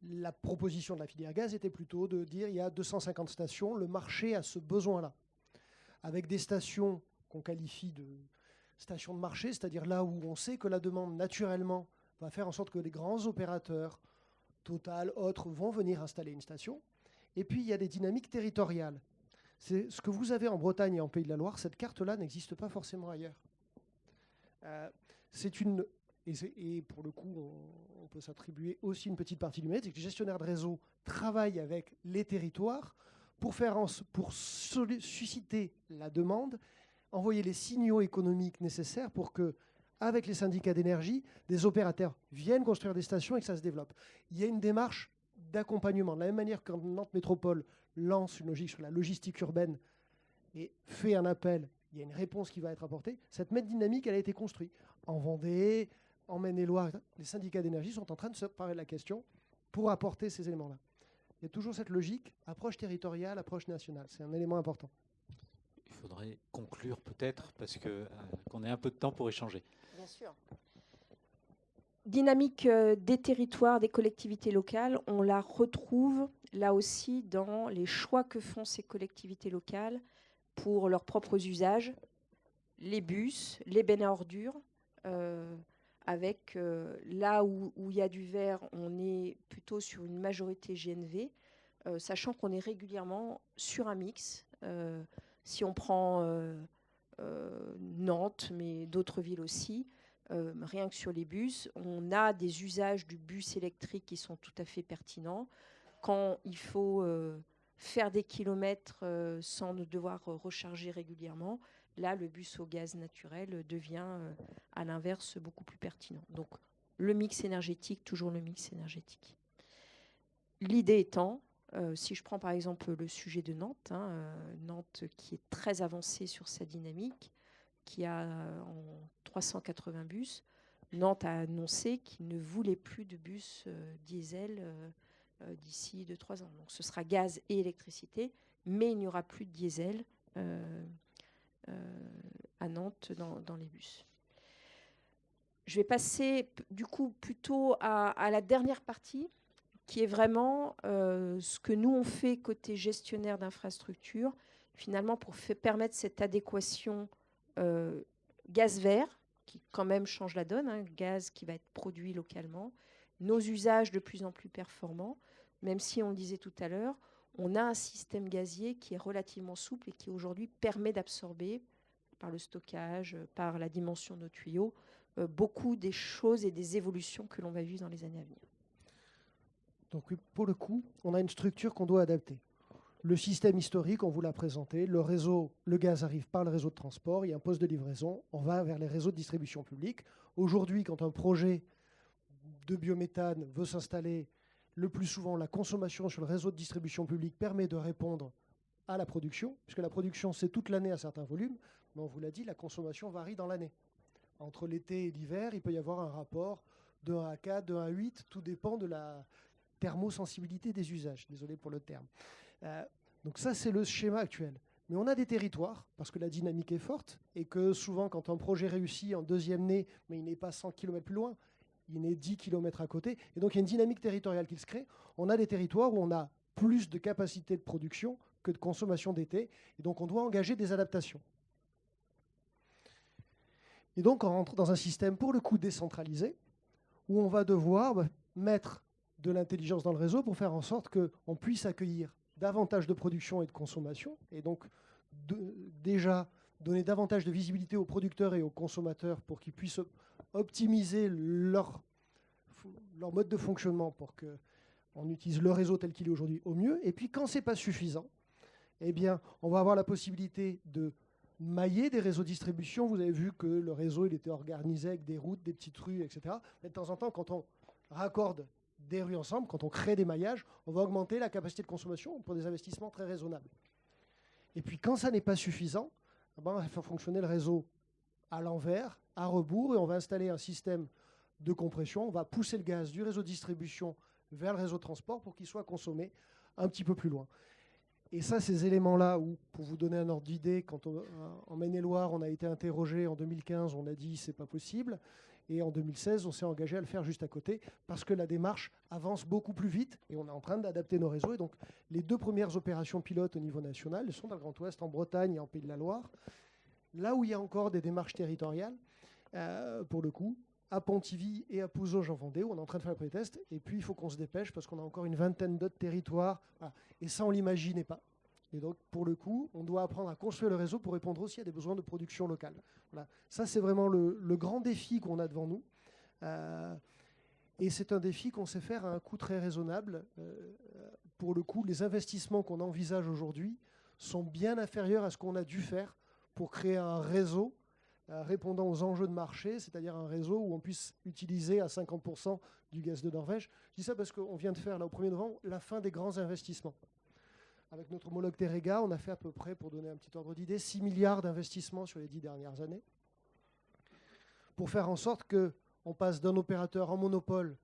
La proposition de la filière gaz était plutôt de dire il y a 250 stations, le marché a ce besoin-là. Avec des stations qu'on qualifie de stations de marché, c'est-à-dire là où on sait que la demande naturellement va faire en sorte que les grands opérateurs, Total, autres, vont venir installer une station. Et puis il y a des dynamiques territoriales. C'est ce que vous avez en Bretagne et en Pays de la Loire, cette carte-là n'existe pas forcément ailleurs. Et pour le coup, on peut s'attribuer aussi une petite partie du mérite, c'est que les gestionnaires de réseau travaillent avec les territoires pour susciter la demande, envoyer les signaux économiques nécessaires pour que, avec les syndicats d'énergie, des opérateurs viennent construire des stations et que ça se développe. Il y a une démarche d'accompagnement. De la même manière que Nantes Métropole lance une logique sur la logistique urbaine et fait un appel, il y a une réponse qui va être apportée. Cette même dynamique, elle a été construite en Vendée, en Maine-et-Loire. Les syndicats d'énergie sont en train de se parer de la question pour apporter ces éléments-là. Il y a toujours cette logique, approche territoriale, approche nationale. C'est un élément important. Il faudrait conclure peut-être, parce qu'on ait un peu de temps pour échanger. Bien sûr. Dynamique des territoires, des collectivités locales, on la retrouve là aussi dans les choix que font ces collectivités locales pour leurs propres usages, les bus, les bennes à ordures, avec là où il y a du vert, on est plutôt sur une majorité GNV, sachant qu'on est régulièrement sur un mix. Si on prend Nantes, mais d'autres villes aussi, rien que sur les bus, on a des usages du bus électrique qui sont tout à fait pertinents. Quand il faut faire des kilomètres sans devoir recharger régulièrement, là, le bus au gaz naturel devient, à l'inverse, beaucoup plus pertinent. Donc, le mix énergétique, toujours le mix énergétique. L'idée étant, si je prends par exemple le sujet de Nantes, Nantes qui est très avancée sur sa dynamique, qui a en 380 bus, Nantes a annoncé qu'il ne voulait plus de bus diesel d'ici 2-3 ans. Donc ce sera gaz et électricité, mais il n'y aura plus de diesel à Nantes dans les bus. Je vais passer du coup plutôt à la dernière partie, qui est vraiment ce que nous on fait côté gestionnaire d'infrastructure, finalement pour permettre cette adéquation gaz vert, qui quand même change la donne, gaz qui va être produit localement, nos usages de plus en plus performants, même si on le disait tout à l'heure, on a un système gazier qui est relativement souple et qui aujourd'hui permet d'absorber, par le stockage, par la dimension de nos tuyaux, beaucoup des choses et des évolutions que l'on va vivre dans les années à venir. Donc pour le coup, on a une structure qu'on doit adapter. Le système historique, on vous l'a présenté, le réseau, le gaz arrive par le réseau de transport, il y a un poste de livraison, on va vers les réseaux de distribution publique. Aujourd'hui, quand un projet de biométhane veut s'installer, le plus souvent, la consommation sur le réseau de distribution publique permet de répondre à la production, puisque la production, c'est toute l'année à certains volumes, mais on vous l'a dit, la consommation varie dans l'année. Entre l'été et l'hiver, il peut y avoir un rapport de 1 à 4, de 1 à 8, tout dépend de la thermosensibilité des usages. Désolé pour le terme. Donc ça, c'est le schéma actuel. Mais on a des territoires, parce que la dynamique est forte, et que souvent, quand un projet réussit en deuxième nez, mais il n'est pas 100 km plus loin, il n'est 10 km à côté, et donc il y a une dynamique territoriale qui se crée. On a des territoires où on a plus de capacité de production que de consommation d'été, et donc on doit engager des adaptations. Et donc on rentre dans un système, pour le coup, décentralisé, où on va devoir mettre de l'intelligence dans le réseau pour faire en sorte qu'on puisse accueillir davantage de production et de consommation, et donc déjà donner davantage de visibilité aux producteurs et aux consommateurs pour qu'ils puissent optimiser leur mode de fonctionnement pour qu'on utilise le réseau tel qu'il est aujourd'hui au mieux. Et puis quand ce n'est pas suffisant, eh bien, on va avoir la possibilité de mailler des réseaux de distribution. Vous avez vu que le réseau il était organisé avec des routes, des petites rues, etc. Mais de temps en temps, quand on raccorde des rues ensemble, quand on crée des maillages, on va augmenter la capacité de consommation pour des investissements très raisonnables. Et puis quand ça n'est pas suffisant, on va faire fonctionner le réseau à l'envers, à rebours, et on va installer un système de compression. On va pousser le gaz du réseau de distribution vers le réseau de transport pour qu'il soit consommé un petit peu plus loin. Et ça, ces éléments-là, où, pour vous donner un ordre d'idée, quand en Maine-et-Loire, on a été interrogé en 2015, on a dit c'est pas possible. Et en 2016, on s'est engagé à le faire juste à côté parce que la démarche avance beaucoup plus vite et on est en train d'adapter nos réseaux. Et donc, les 2 premières opérations pilotes au niveau national sont dans le Grand Ouest, en Bretagne et en Pays de la Loire. Là où il y a encore des démarches territoriales, pour le coup, à Pontivy et à Pouzauges en Vendée, où on est en train de faire le pré-test. Et puis, il faut qu'on se dépêche parce qu'on a encore une vingtaine d'autres territoires. Voilà. Et ça, on ne l'imaginait pas. Et donc, pour le coup, on doit apprendre à construire le réseau pour répondre aussi à des besoins de production locale. Voilà. Ça, c'est vraiment le grand défi qu'on a devant nous. Et c'est un défi qu'on sait faire à un coût très raisonnable. Pour le coup, les investissements qu'on envisage aujourd'hui sont bien inférieurs à ce qu'on a dû faire pour créer un réseau répondant aux enjeux de marché, c'est-à-dire un réseau où on puisse utiliser à 50% du gaz de Norvège. Je dis ça parce qu'on vient de faire, là, au 1er novembre, la fin des grands investissements. Avec notre homologue Terega, on a fait à peu près, pour donner un petit ordre d'idée, 6 milliards d'investissements sur les 10 dernières années, pour faire en sorte qu'on passe d'un opérateur en monopole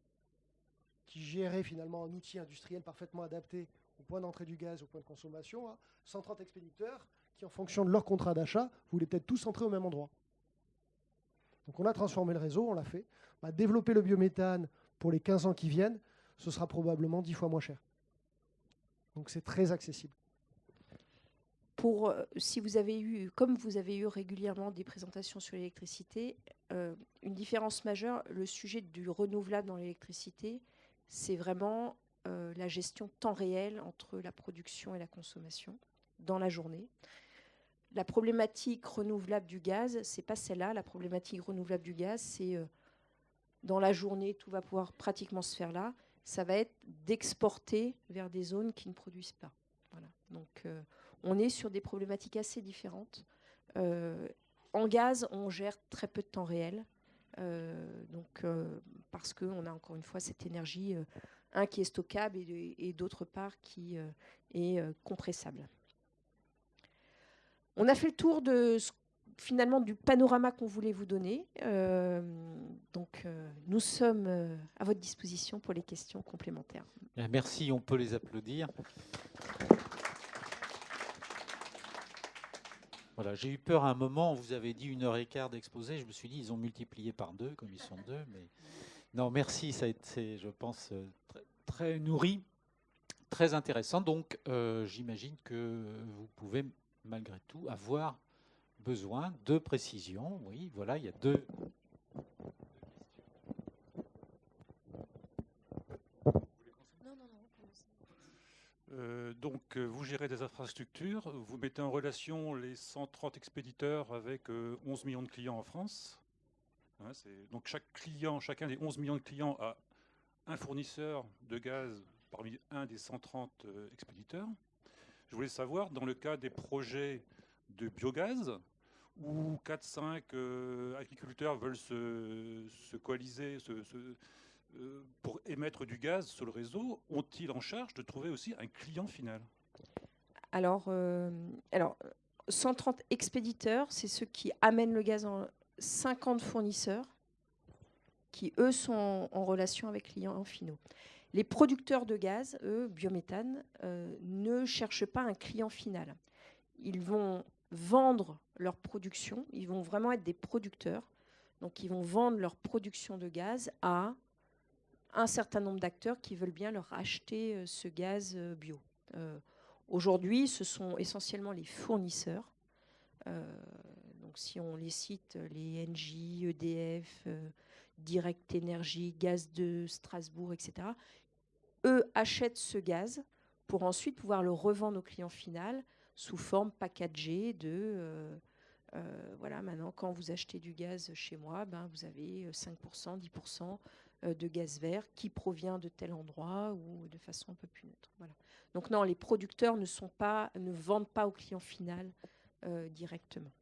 qui gérait finalement un outil industriel parfaitement adapté au point d'entrée du gaz, au point de consommation, à 130 expéditeurs qui, en fonction de leur contrat d'achat, voulaient peut-être tous entrer au même endroit. Donc on a transformé le réseau, on l'a fait. On va développer le biométhane pour les 15 ans qui viennent, ce sera probablement 10 fois moins cher. Donc c'est très accessible. Si vous avez eu, comme vous avez eu régulièrement des présentations sur l'électricité, une différence majeure, le sujet du renouvelable dans l'électricité, c'est vraiment la gestion temps réel entre la production et la consommation dans la journée. La problématique renouvelable du gaz, c'est pas celle-là. La problématique renouvelable du gaz, c'est dans la journée, tout va pouvoir pratiquement se faire là. Ça va être d'exporter vers des zones qui ne produisent pas. Voilà. Donc, on est sur des problématiques assez différentes. En gaz, on gère très peu de temps réel. Parce qu'on a encore une fois cette énergie, qui est stockable et d'autre part qui est compressable. On a fait le tour finalement du panorama qu'on voulait vous donner. Nous sommes à votre disposition pour les questions complémentaires. Merci, on peut les applaudir. Voilà, j'ai eu peur à un moment, vous avez dit 1h15 d'exposé, je me suis dit ils ont multiplié par 2, comme ils sont 2. Mais non, merci, ça a été, je pense, très nourri, très intéressant. Donc, j'imagine que vous pouvez malgré tout avoir besoin de précisions. Oui, voilà, il y a deux. Donc, vous gérez des infrastructures, vous mettez en relation les 130 expéditeurs avec 11 millions de clients en France. Hein, donc, chacun des 11 millions de clients a un fournisseur de gaz parmi un des 130 expéditeurs. Je voulais savoir, dans le cas des projets de biogaz, où 4-5 agriculteurs veulent se coaliser, pour émettre du gaz sur le réseau, ont-ils en charge de trouver aussi un client final? Alors, 130 expéditeurs, c'est ceux qui amènent le gaz en 50 fournisseurs qui, eux, sont en relation avec clients finaux. Les producteurs de gaz, eux, biométhane, ne cherchent pas un client final. Ils vont vendre leur production, ils vont vraiment être des producteurs. Donc, ils vont vendre leur production de gaz à un certain nombre d'acteurs qui veulent bien leur acheter ce gaz bio. Aujourd'hui, ce sont essentiellement les fournisseurs. Donc, si on les cite, les Engie, EDF, Direct Énergie, Gaz de Strasbourg, etc., eux achètent ce gaz pour ensuite pouvoir le revendre au client final sous forme packagée de voilà, maintenant, quand vous achetez du gaz chez moi, vous avez 5%, 10% de gaz vert qui provient de tel endroit ou de façon un peu plus neutre. Voilà. Donc non, les producteurs ne vendent pas au client final directement.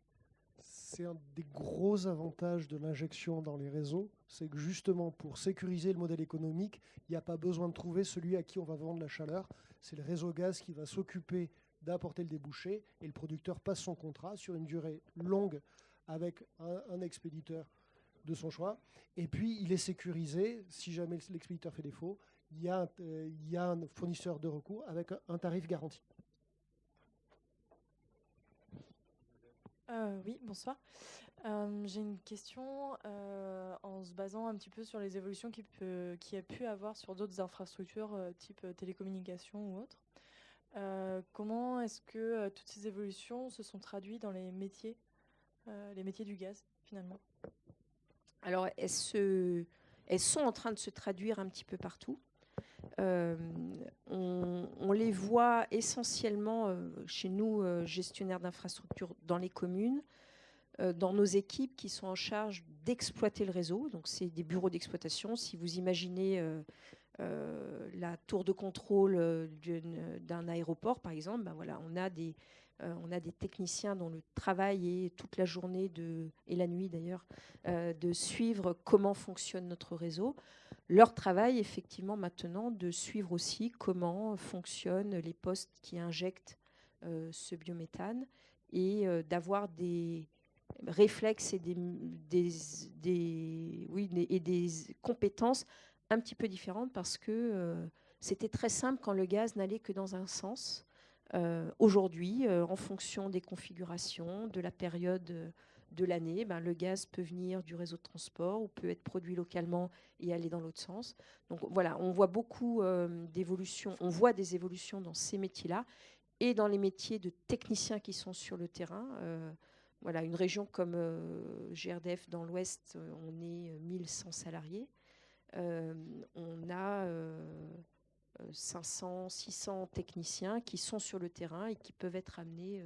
C'est un des gros avantages de l'injection dans les réseaux, c'est que justement pour sécuriser le modèle économique, il n'y a pas besoin de trouver celui à qui on va vendre la chaleur. C'est le réseau gaz qui va s'occuper d'apporter le débouché et le producteur passe son contrat sur une durée longue avec un expéditeur de son choix. Et puis il est sécurisé, si jamais l'expéditeur fait défaut, il y a un fournisseur de recours avec un tarif garanti. Oui, bonsoir. J'ai une question en se basant un petit peu sur les évolutions qu'il y a pu avoir sur d'autres infrastructures type télécommunications ou autres. Comment est-ce que toutes ces évolutions se sont traduites dans les métiers du gaz, finalement? Alors, elles sont en train de se traduire un petit peu partout. on les voit essentiellement chez nous, gestionnaires d'infrastructures dans les communes, dans nos équipes qui sont en charge d'exploiter le réseau. Donc, c'est des bureaux d'exploitation. Si vous imaginez la tour de contrôle d'un aéroport, par exemple, ben voilà, on a des techniciens dont le travail est toute la journée et la nuit d'ailleurs de suivre comment fonctionne notre réseau. Leur travail, effectivement, maintenant, de suivre aussi comment fonctionnent les postes qui injectent ce biométhane et d'avoir des réflexes et des compétences un petit peu différentes parce que c'était très simple quand le gaz n'allait que dans un sens. Aujourd'hui, en fonction des configurations, de la période de l'année, ben, le gaz peut venir du réseau de transport ou peut être produit localement et aller dans l'autre sens. Donc voilà, on voit beaucoup d'évolutions, on voit des évolutions dans ces métiers-là et dans les métiers de techniciens qui sont sur le terrain. Voilà, une région comme GRDF dans l'Ouest, on est 1100 salariés. On a 500, 600 techniciens qui sont sur le terrain et qui peuvent être amenés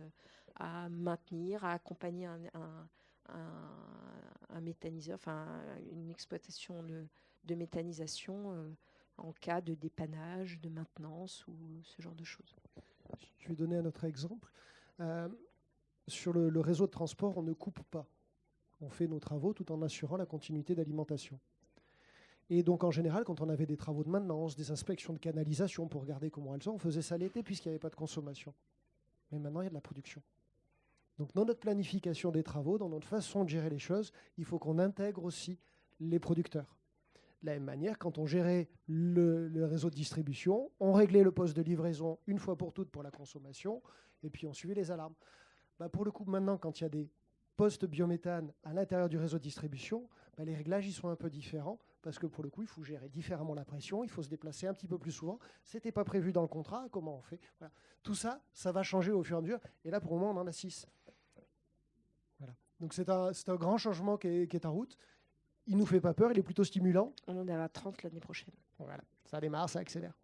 à maintenir, à accompagner un méthaniseur, enfin une exploitation de méthanisation en cas de dépannage, de maintenance ou ce genre de choses. Je vais donner un autre exemple. Sur le réseau de transport, on ne coupe pas. On fait nos travaux tout en assurant la continuité d'alimentation. Et donc, en général, quand on avait des travaux de maintenance, des inspections de canalisation pour regarder comment elles sont, on faisait ça l'été puisqu'il n'y avait pas de consommation. Mais maintenant, il y a de la production. Donc, dans notre planification des travaux, dans notre façon de gérer les choses, il faut qu'on intègre aussi les producteurs. De la même manière, quand on gérait le réseau de distribution, on réglait le poste de livraison une fois pour toutes pour la consommation, et puis on suivait les alarmes. Bah, pour le coup, maintenant, quand il y a des postes biométhane à l'intérieur du réseau de distribution, bah, les réglages ils sont un peu différents, parce que pour le coup, il faut gérer différemment la pression, il faut se déplacer un petit peu plus souvent. Ce n'était pas prévu dans le contrat, comment on fait? Voilà. Tout ça, ça va changer au fur et à mesure, et là, pour le moment, on en a 6. Voilà. Donc c'est un grand changement qui est en route. Il ne nous fait pas peur, il est plutôt stimulant. On en a 30 l'année prochaine. Voilà. Ça démarre, ça accélère.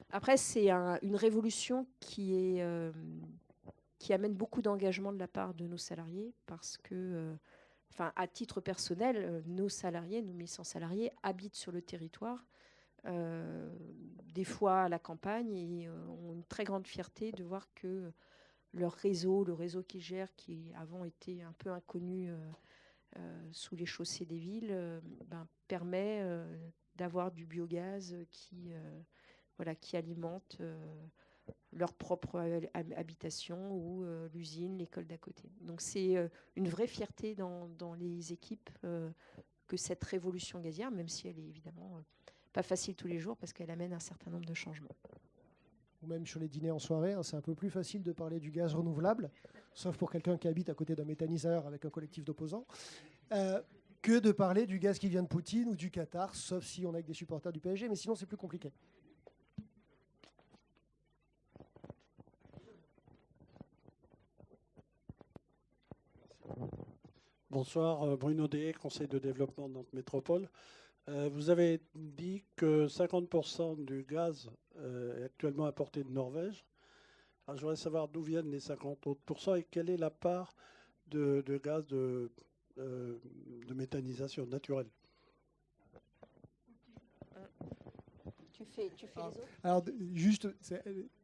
Après, c'est une révolution qui amène beaucoup d'engagement de la part de nos salariés parce que, à titre personnel, nos salariés, nos 1100 salariés, habitent sur le territoire, des fois à la campagne, et ont une très grande fierté de voir que leur réseau, le réseau qu'ils gèrent, qui avant était un peu inconnu sous les chaussées des villes, permet d'avoir du biogaz qui alimente leur propre habitation ou l'usine, l'école d'à côté. Donc c'est une vraie fierté dans les équipes que cette révolution gazière, même si elle est évidemment pas facile tous les jours parce qu'elle amène un certain nombre de changements. Ou même sur les dîners en soirée, c'est un peu plus facile de parler du gaz renouvelable, sauf pour quelqu'un qui habite à côté d'un méthaniseur avec un collectif d'opposants, que de parler du gaz qui vient de Poutine ou du Qatar, sauf si on est avec des supporters du PSG, mais sinon c'est plus compliqué. Bonsoir, Bruno Dé, conseil de développement de Nantes Métropole. Vous avez dit que 50% du gaz est actuellement importé de Norvège. Alors, je voudrais savoir d'où viennent les 50 autres pourcents et quelle est la part de gaz de méthanisation naturelle. Tu fais les autres ? Alors, juste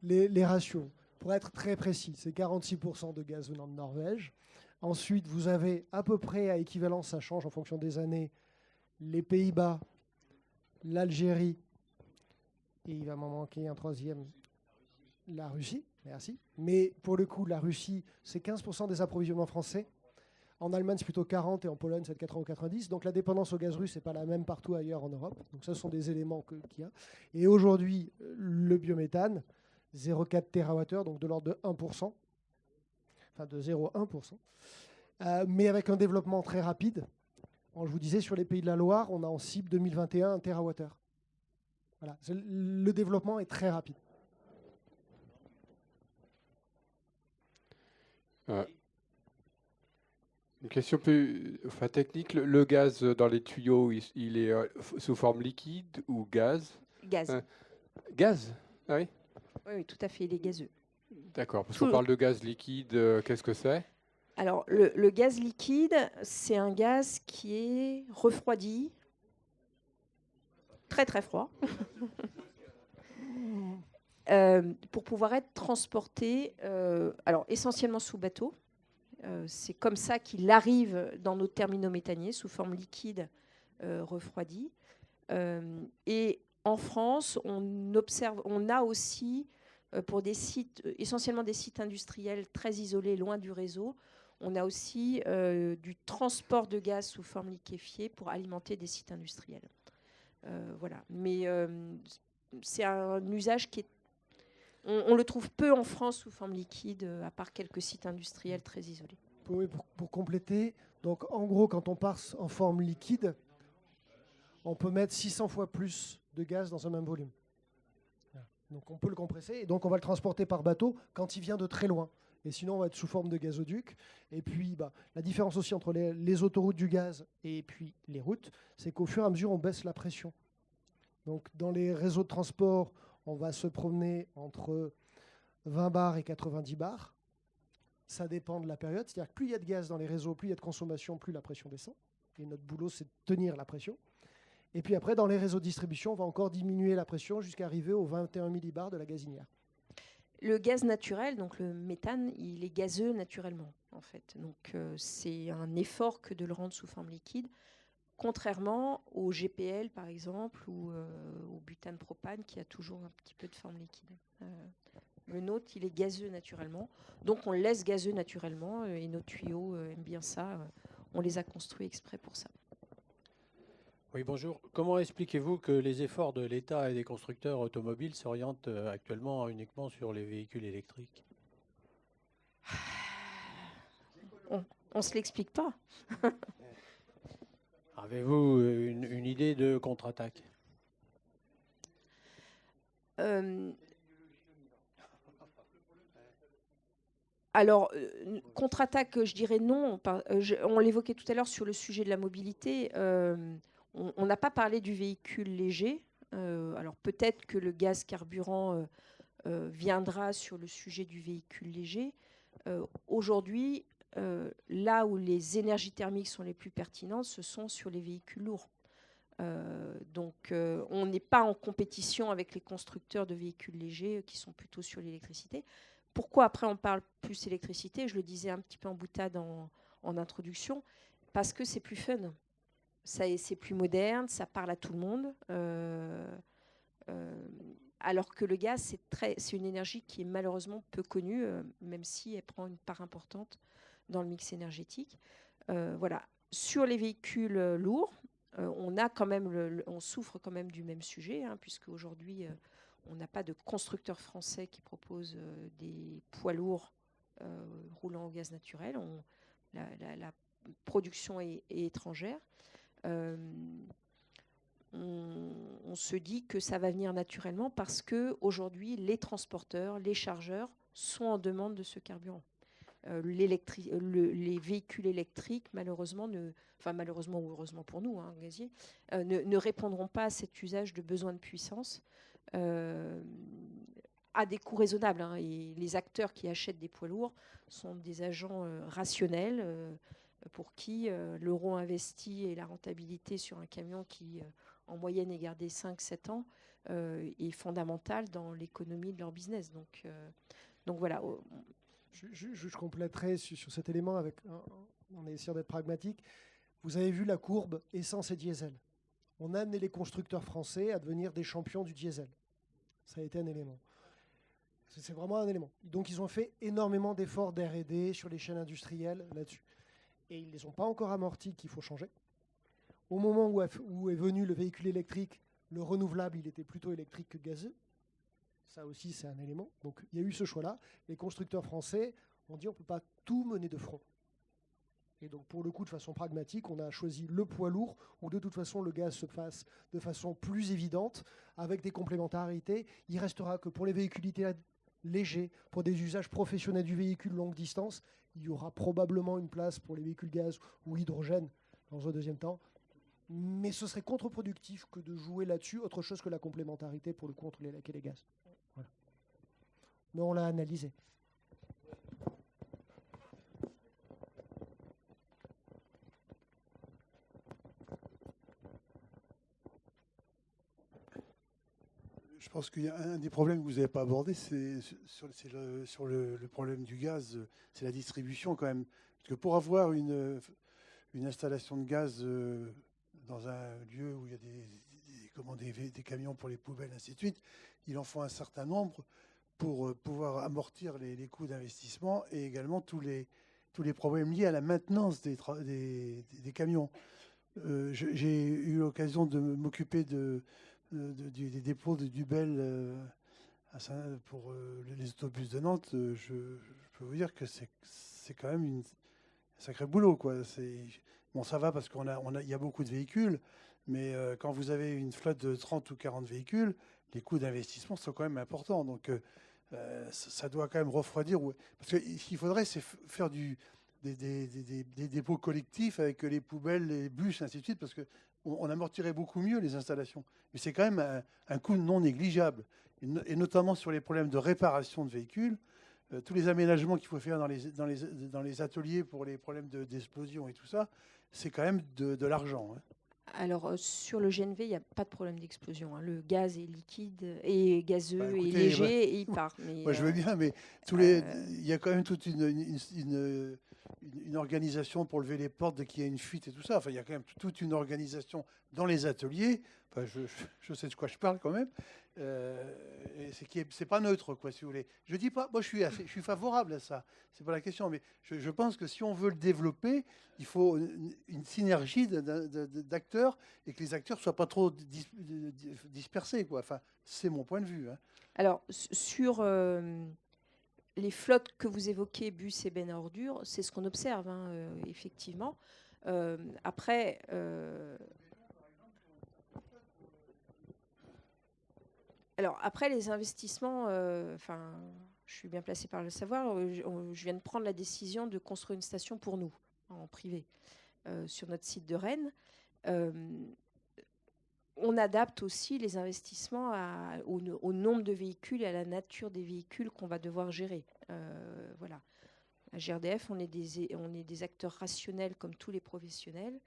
les ratios. Pour être très précis, c'est 46% de gaz venant de Norvège. Ensuite, vous avez à peu près à équivalence, ça change en fonction des années, les Pays-Bas, l'Algérie, et il va m'en manquer un troisième, la Russie, merci. Mais pour le coup, la Russie, c'est 15% des approvisionnements français. En Allemagne, c'est plutôt 40% et en Pologne, c'est 80 ou 90%. Donc la dépendance au gaz russe, ce n'est pas la même partout ailleurs en Europe. Donc ça, ce sont des éléments qu'il y a. Et aujourd'hui, le biométhane, 0,4 TWh, donc de l'ordre de 1%, enfin de 0,1%, mais avec un développement très rapide. Je vous disais, sur les Pays de la Loire, on a en cible 2021 1 TWh. Voilà, le développement est très rapide. Une question plus technique. Le gaz dans les tuyaux, il est sous forme liquide ou gaz? Gaz. Gaz? Ah oui? Oui, oui, tout à fait, il est gazeux. D'accord, parce qu'on parle de gaz liquide, qu'est-ce que c'est? Alors, le gaz liquide, c'est un gaz qui est refroidi, très très froid, pour pouvoir être transporté, alors essentiellement sous bateau. C'est comme ça qu'il arrive dans nos terminaux méthaniers sous forme liquide refroidie. Et en France, on a aussi pour des sites, essentiellement des sites industriels très isolés, loin du réseau, on a aussi du transport de gaz sous forme liquéfiée pour alimenter des sites industriels. Voilà. Mais c'est un usage qui est... On le trouve peu en France sous forme liquide, à part quelques sites industriels très isolés. Oui, pour compléter, donc en gros, quand on passe en forme liquide, on peut mettre 600 fois plus de gaz dans un même volume. Voilà. Donc on peut le compresser et donc on va le transporter par bateau quand il vient de très loin. Et sinon, on va être sous forme de gazoduc. Et puis, la différence aussi entre les autoroutes du gaz et puis les routes, c'est qu'au fur et à mesure, on baisse la pression. Donc dans les réseaux de transport, on va se promener entre 20 bars et 90 bars. Ça dépend de la période. C'est-à-dire que plus il y a de gaz dans les réseaux, plus il y a de consommation, plus la pression descend. Et notre boulot, c'est de tenir la pression. Et puis après, dans les réseaux de distribution, on va encore diminuer la pression jusqu'à arriver aux 21 millibars de la gazinière. Le gaz naturel, donc le méthane, il est gazeux naturellement, en fait. Donc c'est un effort que de le rendre sous forme liquide, contrairement au GPL, par exemple, ou au butane propane, qui a toujours un petit peu de forme liquide. Le nôtre, il est gazeux naturellement. Donc on le laisse gazeux naturellement, et nos tuyaux aiment bien ça. On les a construits exprès pour ça. Oui, bonjour. Comment expliquez-vous que les efforts de l'État et des constructeurs automobiles s'orientent actuellement uniquement sur les véhicules électriques? On ne se l'explique pas. Avez-vous une idée de contre-attaque? Alors, contre-attaque, je dirais non. On l'évoquait tout à l'heure sur le sujet de la mobilité. On n'a pas parlé du véhicule léger. Alors, peut-être que le gaz carburant viendra sur le sujet du véhicule léger. Aujourd'hui, là où les énergies thermiques sont les plus pertinentes, ce sont sur les véhicules lourds. Donc, on n'est pas en compétition avec les constructeurs de véhicules légers qui sont plutôt sur l'électricité. Pourquoi après on parle plus électricité? Je le disais un petit peu en boutade en introduction, parce que c'est plus fun, c'est plus moderne, ça parle à tout le monde. Alors que le gaz, c'est une énergie qui est malheureusement peu connue, même si elle prend une part importante dans le mix énergétique. Voilà. Sur les véhicules lourds, on souffre quand même du même sujet, puisque aujourd'hui, on n'a pas de constructeur français qui propose des poids lourds roulant au gaz naturel. La production est étrangère. On se dit que ça va venir naturellement parce qu'aujourd'hui, les transporteurs, les chargeurs sont en demande de ce carburant. Les véhicules électriques, malheureusement ou heureusement pour nous, gazier, ne répondront pas à cet usage de besoin de puissance à des coûts raisonnables. Et les acteurs qui achètent des poids lourds sont des agents rationnels pour qui l'euro investi et la rentabilité sur un camion qui, en moyenne, est gardé 5-7 ans, est fondamentale dans l'économie de leur business. Donc voilà. Je compléterai sur cet élément en essayant d'être pragmatique. Vous avez vu la courbe essence et diesel. On a amené les constructeurs français à devenir des champions du diesel. Ça a été un élément. C'est vraiment un élément. Donc ils ont fait énormément d'efforts d'R&D sur les chaînes industrielles là-dessus. Et ils ne les ont pas encore amortis qu'il faut changer. Au moment où est venu le véhicule électrique, le renouvelable, il était plutôt électrique que gazeux. Ça aussi, c'est un élément. Donc, il y a eu ce choix-là. Les constructeurs français ont dit on ne peut pas tout mener de front. Et donc, pour le coup, de façon pragmatique, on a choisi le poids lourd, où de toute façon, le gaz se fasse de façon plus évidente, avec des complémentarités. Il restera que pour les véhicules légers, pour des usages professionnels du véhicule longue distance, il y aura probablement une place pour les véhicules gaz ou hydrogène dans un deuxième temps. mais ce serait contre-productif que de jouer là-dessus, autre chose que la complémentarité pour le coup entre les lacs et les gaz. Voilà. Mais on l'a analysé. Je pense qu'il y a un des problèmes que vous n'avez pas abordé, c'est sur le problème du gaz, c'est la distribution quand même. Parce que pour avoir une installation de gaz dans un lieu où il y a des camions pour les poubelles, ainsi de suite, il en faut un certain nombre pour pouvoir amortir les coûts d'investissement et également tous les problèmes liés à la maintenance des camions. J'ai eu l'occasion de m'occuper des dépôts de Dubel pour les autobus de Nantes. Je peux vous dire que c'est quand même un sacré boulot, quoi. Bon, ça va parce qu'il y a beaucoup de véhicules, mais quand vous avez une flotte de 30 ou 40 véhicules, les coûts d'investissement sont quand même importants. Donc ça doit quand même refroidir. Parce que ce qu'il faudrait, c'est faire des dépôts collectifs avec les poubelles, les bus, ainsi de suite, parce qu'on amortirait beaucoup mieux les installations. Mais c'est quand même un coût non négligeable. Et notamment sur les problèmes de réparation de véhicules, tous les aménagements qu'il faut faire dans les ateliers pour les problèmes d'explosion et tout ça, c'est quand même de l'argent. Hein. Alors, sur le GNV, il n'y a pas de problème d'explosion. Hein. Le gaz est liquide et gazeux et Écoutez, léger et il part. Mais, moi, je veux bien, mais il y a quand même toute une organisation pour lever les portes dès qu'il y a une fuite et tout ça. Enfin, il y a quand même toute une organisation dans les ateliers. Enfin, je sais de quoi je parle quand même. Et c'est pas neutre, quoi, si vous voulez. Je dis pas, moi, je suis favorable à ça. C'est pas la question, mais je pense que si on veut le développer, il faut une synergie d'acteurs et que les acteurs soient pas trop dispersés, quoi. Enfin, c'est mon point de vue. Hein. Alors, sur les flottes que vous évoquez, bus et bennes à ordures, c'est ce qu'on observe, hein, effectivement. Après, les investissements, je suis bien placée par le savoir. Je viens de prendre la décision de construire une station pour nous, en privé, sur notre site de Rennes. On adapte aussi les investissements au nombre de véhicules et à la nature des véhicules qu'on va devoir gérer. Voilà. À GRDF, on est des acteurs rationnels comme tous les professionnels.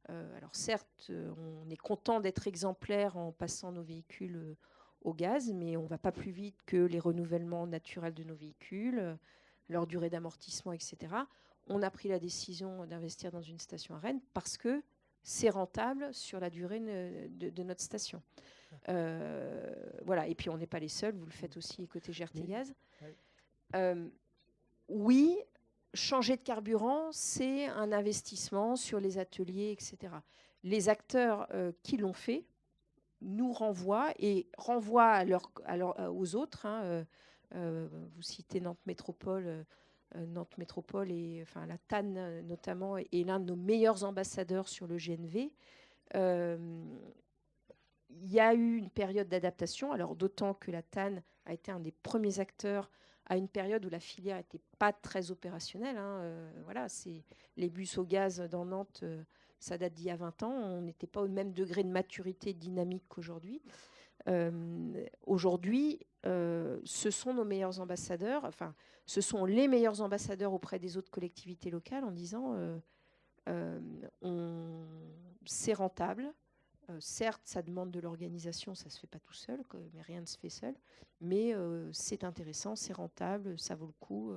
Alors certes, on est content d'être exemplaire en passant nos véhicules au gaz, mais on ne va pas plus vite que les renouvellements naturels de nos véhicules, leur durée d'amortissement, etc. On a pris la décision d'investir dans une station à Rennes parce que c'est rentable sur la durée de notre station. Voilà. Et puis, on n'est pas les seuls. Vous le faites aussi côté GRT Gaz. Oui, changer de carburant, c'est un investissement sur les ateliers, etc. Les acteurs qui l'ont fait nous renvoient et renvoient aux autres. Hein, vous citez Nantes Métropole. Nantes Métropole et la TAN notamment est l'un de nos meilleurs ambassadeurs sur le GNV. Il y a eu une période d'adaptation, alors d'autant que la TAN a été un des premiers acteurs à une période où la filière n'était pas très opérationnelle. Hein. Voilà, les bus au gaz dans Nantes, ça date d'il y a 20 ans. On n'était pas au même degré de maturité et de dynamique qu'aujourd'hui. Aujourd'hui, ce sont nos meilleurs ambassadeurs, ce sont les meilleurs ambassadeurs auprès des autres collectivités locales en disant c'est rentable. Certes, ça demande de l'organisation, ça ne se fait pas tout seul, mais rien ne se fait seul. Mais c'est intéressant, c'est rentable, ça vaut le coup,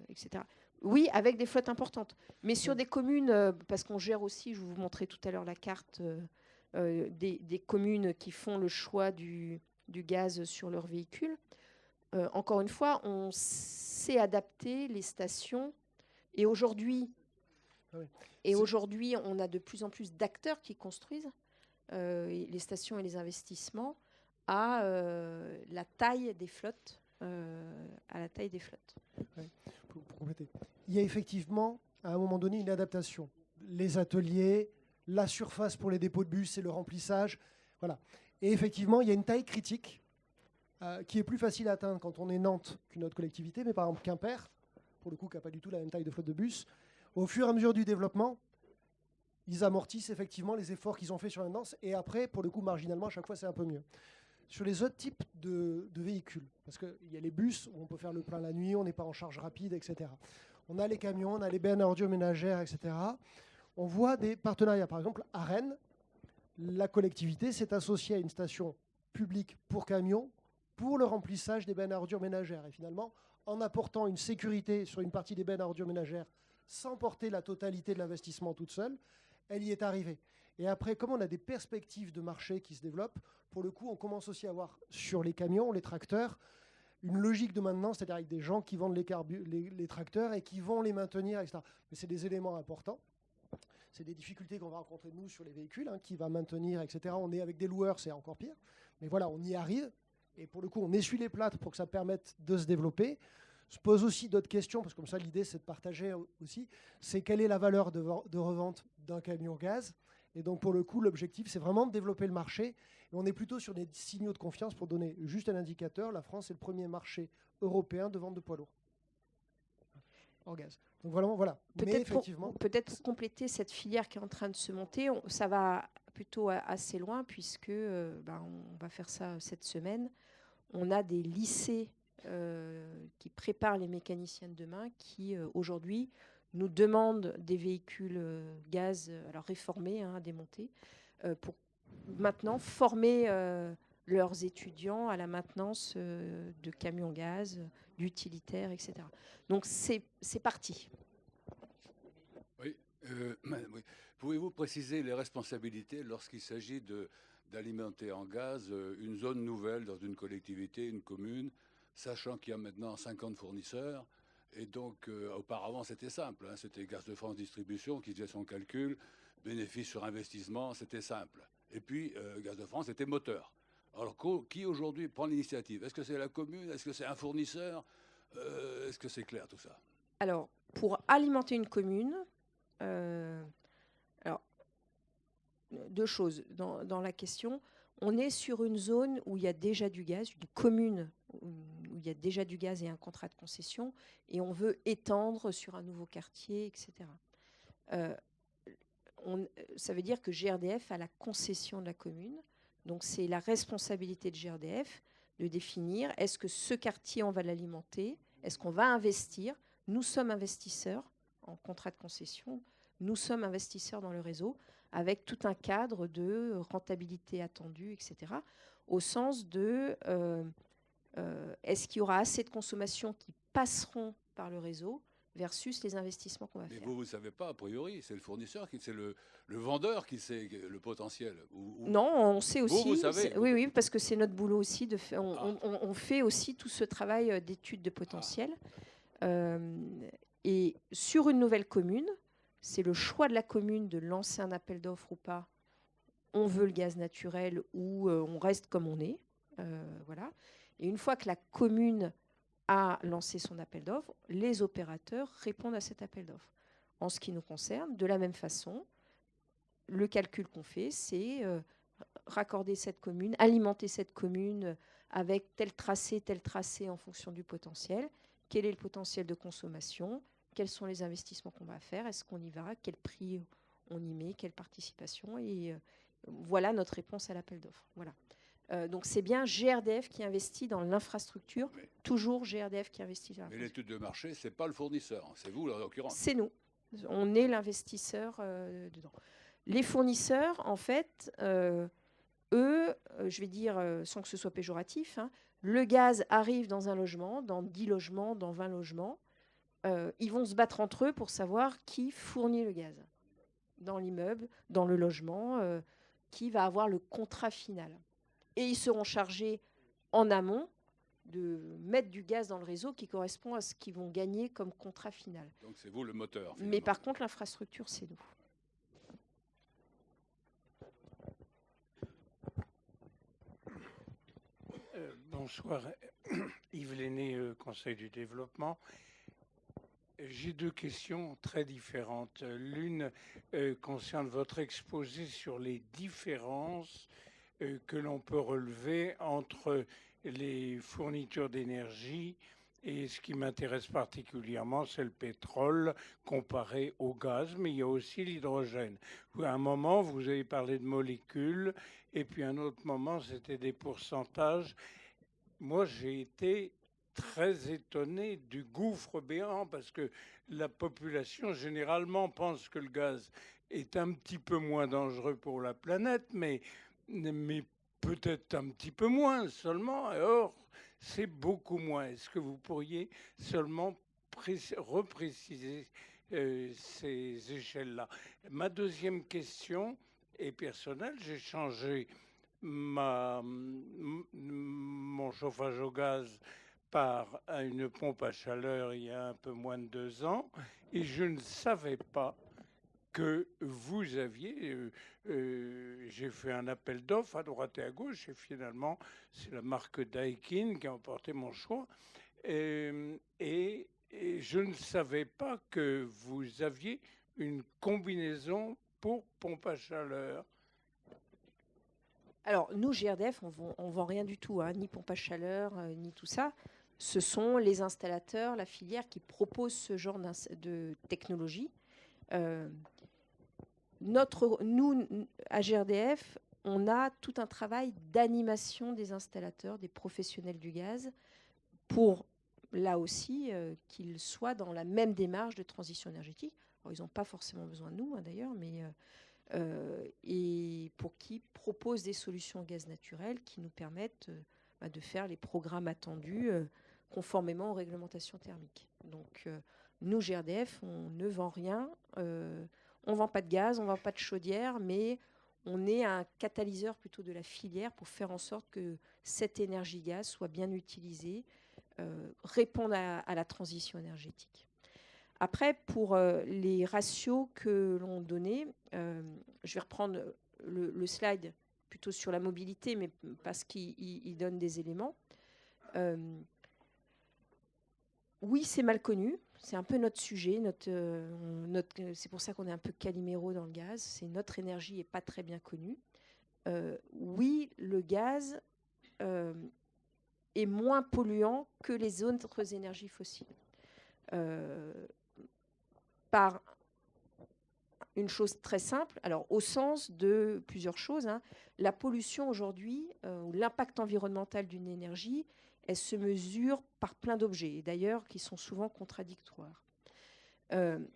etc. Oui, avec des flottes importantes. Mais sur des communes, parce qu'on gère aussi, je vous montrais tout à l'heure la carte des communes qui font le choix du gaz sur leur véhicule. Encore une fois, on sait adapter les stations. Et aujourd'hui, on a de plus en plus d'acteurs qui construisent les stations et les investissements à la taille des flottes. Pour compléter. Il y a effectivement, à un moment donné, une adaptation. Les ateliers, la surface pour les dépôts de bus et le remplissage. Voilà. Et effectivement, il y a une taille critique qui est plus facile à atteindre quand on est Nantes qu'une autre collectivité, mais par exemple Quimper, pour le coup, qui n'a pas du tout la même taille de flotte de bus. Au fur et à mesure du développement, ils amortissent effectivement les efforts qu'ils ont fait sur la maintenance. Et après, pour le coup, marginalement, à chaque fois, c'est un peu mieux. Sur les autres types de véhicules, parce qu'il y a les bus où on peut faire le plein la nuit, on n'est pas en charge rapide, etc. On a les camions, on a les bennes à ordures ménagères, etc. On voit des partenariats. Par exemple, à Rennes, la collectivité s'est associée à une station publique pour camions pour le remplissage des bennes à ordures ménagères. Et finalement, en apportant une sécurité sur une partie des bennes à ordures ménagères sans porter la totalité de l'investissement toute seule, elle y est arrivée. Et après, comme on a des perspectives de marché qui se développent, pour le coup, on commence aussi à avoir sur les camions, les tracteurs, une logique de maintenance, c'est-à-dire avec des gens qui vendent les tracteurs et qui vont les maintenir, etc. Mais c'est des éléments importants. C'est des difficultés qu'on va rencontrer, nous, sur les véhicules, qui va maintenir, etc. On est avec des loueurs, c'est encore pire. Mais voilà, on y arrive. Et pour le coup, on essuie les plâtres pour que ça permette de se développer. Se pose aussi d'autres questions, parce que comme ça, l'idée, c'est de partager aussi. C'est quelle est la valeur de revente d'un camion gaz. Et donc, pour le coup, l'objectif, c'est vraiment de développer le marché. Et on est plutôt sur des signaux de confiance. Pour donner juste un indicateur, la France est le premier marché européen de vente de poids lourds en gaz. Donc vraiment, voilà. Peut-être pour compléter cette filière qui est en train de se monter, ça va plutôt assez loin, puisque on va faire ça cette semaine. On a des lycées qui préparent les mécaniciens de demain qui, aujourd'hui, nous demandent des véhicules gaz, alors réformés, démontés, pour maintenant former leurs étudiants à la maintenance de camions gaz, d'utilitaires, etc. Donc c'est parti. Oui. Pouvez-vous préciser les responsabilités lorsqu'il s'agit d'alimenter en gaz une zone nouvelle dans une collectivité, une commune, sachant qu'il y a maintenant 50 fournisseurs? Et donc, auparavant, c'était simple. C'était Gaz de France Distribution qui faisait son calcul, bénéfice sur investissement, c'était simple. Et puis, Gaz de France était moteur. Alors, qui aujourd'hui prend l'initiative? Est-ce que c'est la commune? Est-ce que c'est un fournisseur? Est-ce que c'est clair tout ça? Alors, pour alimenter une commune, deux choses dans la question. On est sur une zone où il y a déjà du gaz, une commune où il y a déjà du gaz et un contrat de concession, et on veut étendre sur un nouveau quartier, etc. Ça veut dire que GRDF a la concession de la commune. Donc, c'est la responsabilité de GRDF de définir, est-ce que ce quartier, on va l'alimenter? Est-ce qu'on va investir? Nous sommes investisseurs en contrat de concession. Nous sommes investisseurs dans le réseau avec tout un cadre de rentabilité attendue, etc. Au sens de est-ce qu'il y aura assez de consommations qui passeront par le réseau versus les investissements qu'on va faire. Mais vous ne savez pas, a priori, c'est le fournisseur, c'est le vendeur qui sait le potentiel. Non, on sait aussi. Vous savez. Oui, parce que c'est notre boulot aussi. On fait aussi tout ce travail d'étude de potentiel. Et sur une nouvelle commune, c'est le choix de la commune de lancer un appel d'offres ou pas. On veut le gaz naturel ou on reste comme on est. Voilà. Et une fois que la commune a lancé son appel d'offres, les opérateurs répondent à cet appel d'offres. En ce qui nous concerne, de la même façon, le calcul qu'on fait, c'est raccorder cette commune, alimenter cette commune avec tel tracé en fonction du potentiel. Quel est le potentiel de consommation? Quels sont les investissements qu'on va faire? Est-ce qu'on y va? Quel prix on y met? Quelle participation? Et voilà notre réponse à l'appel d'offres. Voilà. Donc c'est bien GRDF qui investit dans l'infrastructure, toujours GRDF qui investit dans l'infrastructure. Mais l'étude de marché, ce n'est pas le fournisseur, c'est vous en l'occurrence. C'est nous. On est l'investisseur dedans. Les fournisseurs, en fait, eux, je vais dire, sans que ce soit péjoratif, le gaz arrive dans un logement, dans 10 logements, dans 20 logements. Ils vont se battre entre eux pour savoir qui fournit le gaz dans l'immeuble, dans le logement, qui va avoir le contrat final. Et ils seront chargés en amont de mettre du gaz dans le réseau qui correspond à ce qu'ils vont gagner comme contrat final. Donc c'est vous le moteur. Finalement. Mais par contre, l'infrastructure, c'est nous. Bonsoir, Yves Lenné, Conseil du développement. J'ai deux questions très différentes. L'une concerne votre exposé sur les différences que l'on peut relever entre les fournitures d'énergie Et ce qui m'intéresse particulièrement, c'est le pétrole comparé au gaz, mais il y a aussi l'hydrogène. À un moment, vous avez parlé de molécules, et puis à un autre moment, c'était des pourcentages. Moi, j'ai été très étonné du gouffre béant, parce que la population, généralement, pense que le gaz est un petit peu moins dangereux pour la planète, mais peut-être un petit peu moins seulement. Or, c'est beaucoup moins. Est-ce que vous pourriez seulement repréciser ces échelles-là? Ma deuxième question est personnelle. J'ai changé mon chauffage au gaz par une pompe à chaleur il y a un peu moins de 2 ans, et je ne savais pas que vous aviez, j'ai fait un appel d'offres à droite et à gauche, et finalement, c'est la marque Daikin qui a emporté mon choix. Et je ne savais pas que vous aviez une combinaison pour pompe à chaleur. Alors, nous, GRDF, on ne vend rien du tout, hein, ni pompe à chaleur, ni tout ça. Ce sont les installateurs, la filière qui proposent ce genre de technologie. Nous, à GRDF, on a tout un travail d'animation des installateurs, des professionnels du gaz, pour, là aussi, qu'ils soient dans la même démarche de transition énergétique. Alors, ils n'ont pas forcément besoin de nous, hein, d'ailleurs, mais et pour qu'ils proposent des solutions gaz naturel qui nous permettent de faire les programmes attendus conformément aux réglementations thermiques. Donc, nous, GRDF, on ne vend rien. On ne vend pas de gaz, on ne vend pas de chaudière, mais on est un catalyseur plutôt de la filière pour faire en sorte que cette énergie gaz soit bien utilisée, réponde à la transition énergétique. Après, pour les ratios que l'on donnait, je vais reprendre le slide plutôt sur la mobilité, mais parce qu'il donne des éléments. Oui, c'est mal connu. C'est un peu notre sujet. C'est pour ça qu'on est un peu caliméro dans le gaz. C'est notre énergie n'est pas très bien connue. Oui, le gaz est moins polluant que les autres énergies fossiles. Par une chose très simple, alors au sens de plusieurs choses, hein. La pollution aujourd'hui, ou l'impact environnemental d'une énergie, elle se mesure par plein d'objets, et d'ailleurs qui sont souvent contradictoires. Il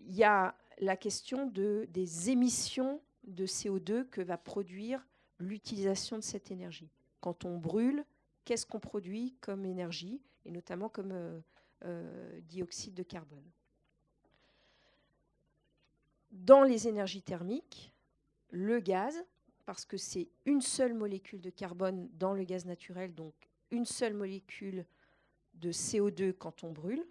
y a la question des émissions de CO2 que va produire l'utilisation de cette énergie. Quand on brûle, qu'est-ce qu'on produit comme énergie, et notamment comme dioxyde de carbone. Dans les énergies thermiques, le gaz, parce que c'est une seule molécule de carbone dans le gaz naturel, donc une seule molécule de CO2 quand on brûle,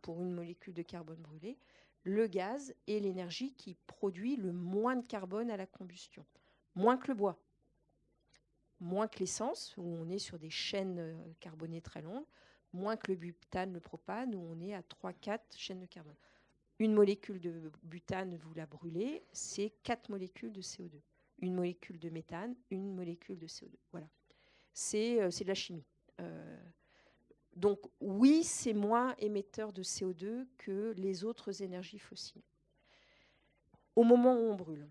pour une molécule de carbone brûlée, le gaz est l'énergie qui produit le moins de carbone à la combustion. Moins que le bois, moins que l'essence, où on est sur des chaînes carbonées très longues, moins que le butane, le propane, où on est à 3-4 chaînes de carbone. Une molécule de butane, vous la brûlez, c'est 4 molécules de CO2. Une molécule de méthane, une molécule de CO2. Voilà. C'est de la chimie. Donc oui, c'est moins émetteur de CO2 que les autres énergies fossiles. Au moment où on brûle.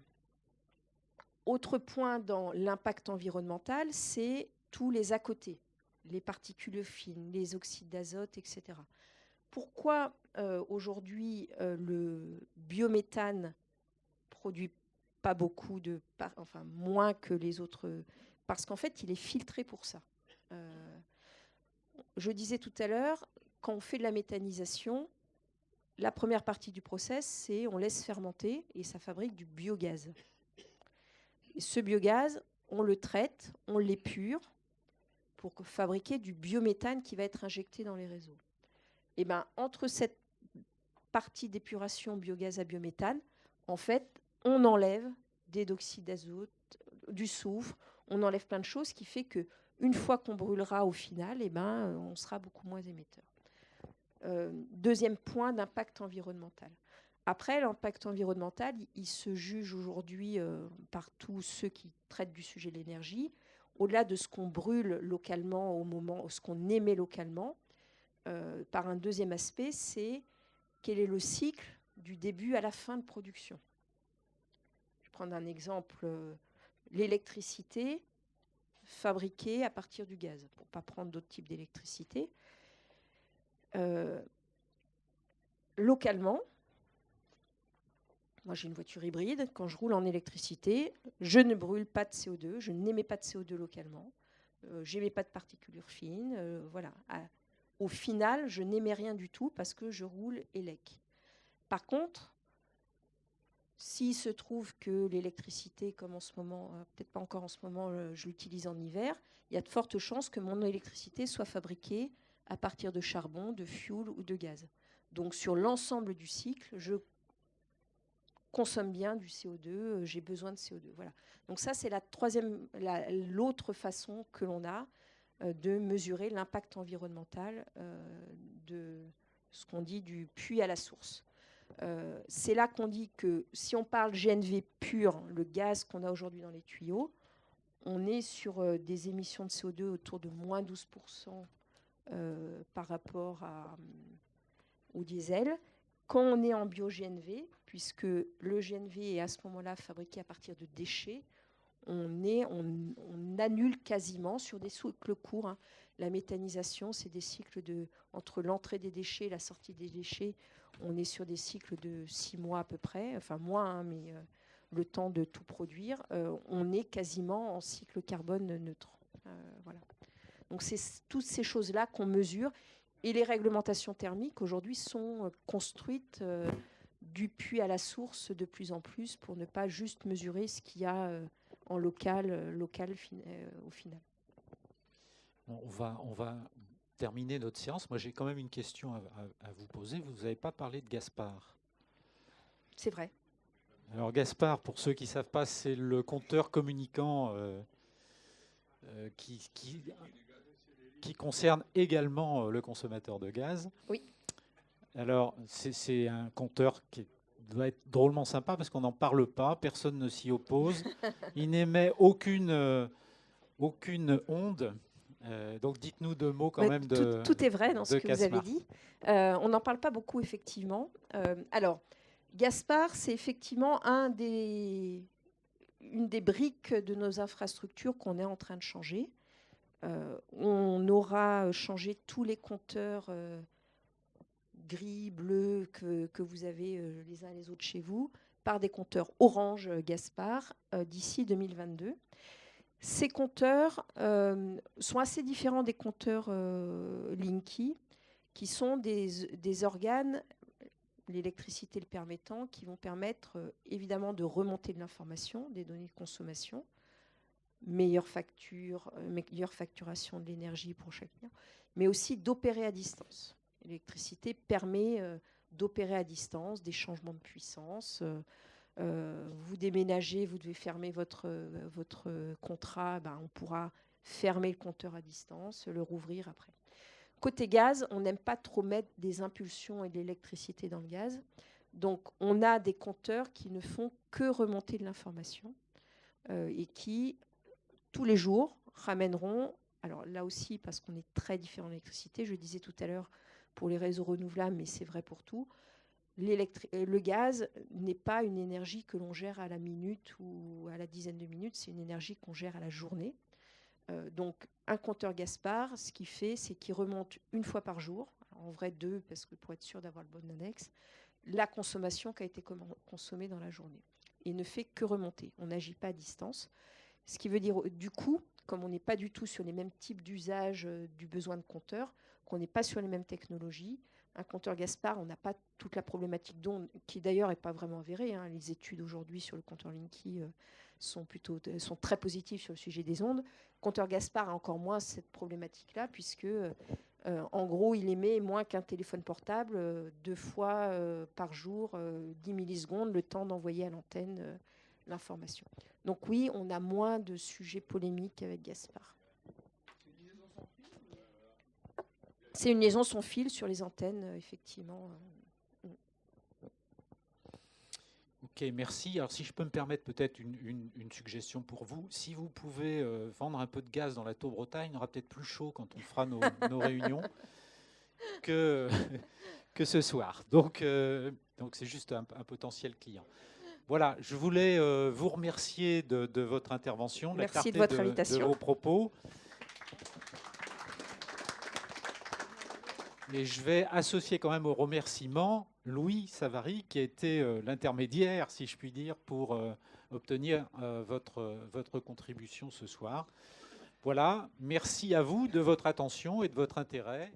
Autre point dans l'impact environnemental, c'est tous les à côté, les particules fines, les oxydes d'azote, etc. Pourquoi aujourd'hui le biométhane produit pas beaucoup moins que les autres? Parce qu'en fait, il est filtré pour ça. Je disais tout à l'heure, quand on fait de la méthanisation, la première partie du process, c'est on laisse fermenter et ça fabrique du biogaz. Et ce biogaz, on le traite, on l'épure pour fabriquer du biométhane qui va être injecté dans les réseaux. Et ben, entre cette partie d'épuration biogaz à biométhane, en fait, on enlève des oxydes d'azote, du soufre, on enlève plein de choses, qui fait que une fois qu'on brûlera au final, on sera beaucoup moins émetteur. Deuxième point d'impact environnemental. Après, l'impact environnemental, il se juge aujourd'hui par tous ceux qui traitent du sujet de l'énergie, au-delà de ce qu'on brûle localement au moment, ce qu'on émet localement. par un deuxième aspect, c'est quel est le cycle du début à la fin de production. Je vais prendre un exemple, l'électricité fabriquée à partir du gaz, pour ne pas prendre d'autres types d'électricité. Localement, moi j'ai une voiture hybride, quand je roule en électricité, je ne brûle pas de CO2, je n'émets pas de CO2 localement, je n'émets pas de particules fines, voilà. Au final, je n'émets rien du tout parce que je roule élec. Par contre, s'il se trouve que l'électricité, comme en ce moment, peut-être pas encore en ce moment, je l'utilise en hiver, il y a de fortes chances que mon électricité soit fabriquée à partir de charbon, de fioul ou de gaz. Donc sur l'ensemble du cycle, je consomme bien du CO2, j'ai besoin de CO2. Voilà. Donc ça, c'est l'autre façon que l'on a de mesurer l'impact environnemental de ce qu'on dit du puits à la source. C'est là qu'on dit que si on parle GNV pur, le gaz qu'on a aujourd'hui dans les tuyaux, on est sur des émissions de CO2 autour de moins 12% par rapport au diesel. Quand on est en bio-GNV, puisque le GNV est à ce moment-là fabriqué à partir de déchets, on annule quasiment sur des cycles courts. Hein. La méthanisation, c'est des cycles entre l'entrée des déchets et la sortie des déchets. On est sur des cycles de 6 mois à peu près, enfin moins, hein, mais le temps de tout produire. On est quasiment en cycle carbone neutre. Voilà. Donc c'est toutes ces choses-là qu'on mesure. Et les réglementations thermiques aujourd'hui sont construites du puits à la source de plus en plus pour ne pas juste mesurer ce qu'il y a en local au final. On va terminer notre séance. Moi, j'ai quand même une question à vous poser. Vous n'avez pas parlé de Gaspard. C'est vrai. Alors Gaspard, pour ceux qui ne savent pas, c'est le compteur communicant qui concerne également le consommateur de gaz. Oui. Alors, c'est un compteur qui doit être drôlement sympa parce qu'on n'en parle pas, personne ne s'y oppose. Il n'émet aucune onde. Donc, dites-nous deux mots quand même de tout est vrai dans ce que vous avez dit. On n'en parle pas beaucoup, effectivement. Alors, Gaspard, c'est effectivement une des briques de nos infrastructures qu'on est en train de changer. On aura changé tous les compteurs gris, bleus que vous avez les uns et les autres chez vous par des compteurs orange Gaspard d'ici 2022. Ces compteurs sont assez différents des compteurs Linky, qui sont des organes, l'électricité le permettant, qui vont permettre évidemment de remonter de l'information, des données de consommation, meilleure facturation de l'énergie pour chaque client, mais aussi d'opérer à distance. L'électricité permet d'opérer à distance des changements de puissance. Vous déménagez, vous devez fermer votre contrat, on pourra fermer le compteur à distance, le rouvrir après. Côté gaz, on n'aime pas trop mettre des impulsions et de l'électricité dans le gaz. Donc, on a des compteurs qui ne font que remonter de l'information et qui, tous les jours, ramèneront, alors là aussi, parce qu'on est très différent de l'électricité, je disais tout à l'heure pour les réseaux renouvelables, mais c'est vrai pour tout, le gaz n'est pas une énergie que l'on gère à la minute ou à la dizaine de minutes, c'est une énergie qu'on gère à la journée. Donc, un compteur Gaspard, ce qu'il fait, c'est qu'il remonte une fois par jour, en vrai 2, parce que pour être sûr d'avoir le bon index, la consommation qui a été consommée dans la journée. Et ne fait que remonter. On n'agit pas à distance. Ce qui veut dire, du coup, comme on n'est pas du tout sur les mêmes types d'usage du besoin de compteur, qu'on n'est pas sur les mêmes technologies, un compteur Gaspard, on n'a pas toute la problématique d'onde, qui d'ailleurs n'est pas vraiment avérée. Hein. Les études aujourd'hui sur le compteur Linky sont très positives sur le sujet des ondes. Le compteur Gaspard a encore moins cette problématique-là, puisque en gros, il émet moins qu'un téléphone portable 2 fois par jour, 10 millisecondes, le temps d'envoyer à l'antenne l'information. Donc oui, on a moins de sujets polémiques avec Gaspard. C'est une liaison sans fil sur les antennes, effectivement. Ok, merci. Alors si je peux me permettre peut-être une suggestion pour vous, si vous pouvez vendre un peu de gaz dans la Tour-Bretagne, on aura peut-être plus chaud quand on fera nos réunions. que, que ce soir. Donc c'est juste un potentiel client. Voilà, je voulais vous remercier de votre intervention, Merci de votre invitation. de vos propos. Et je vais associer quand même au remerciement Louis Savary, qui a été l'intermédiaire, si je puis dire, pour obtenir votre contribution ce soir. Voilà, merci à vous de votre attention et de votre intérêt.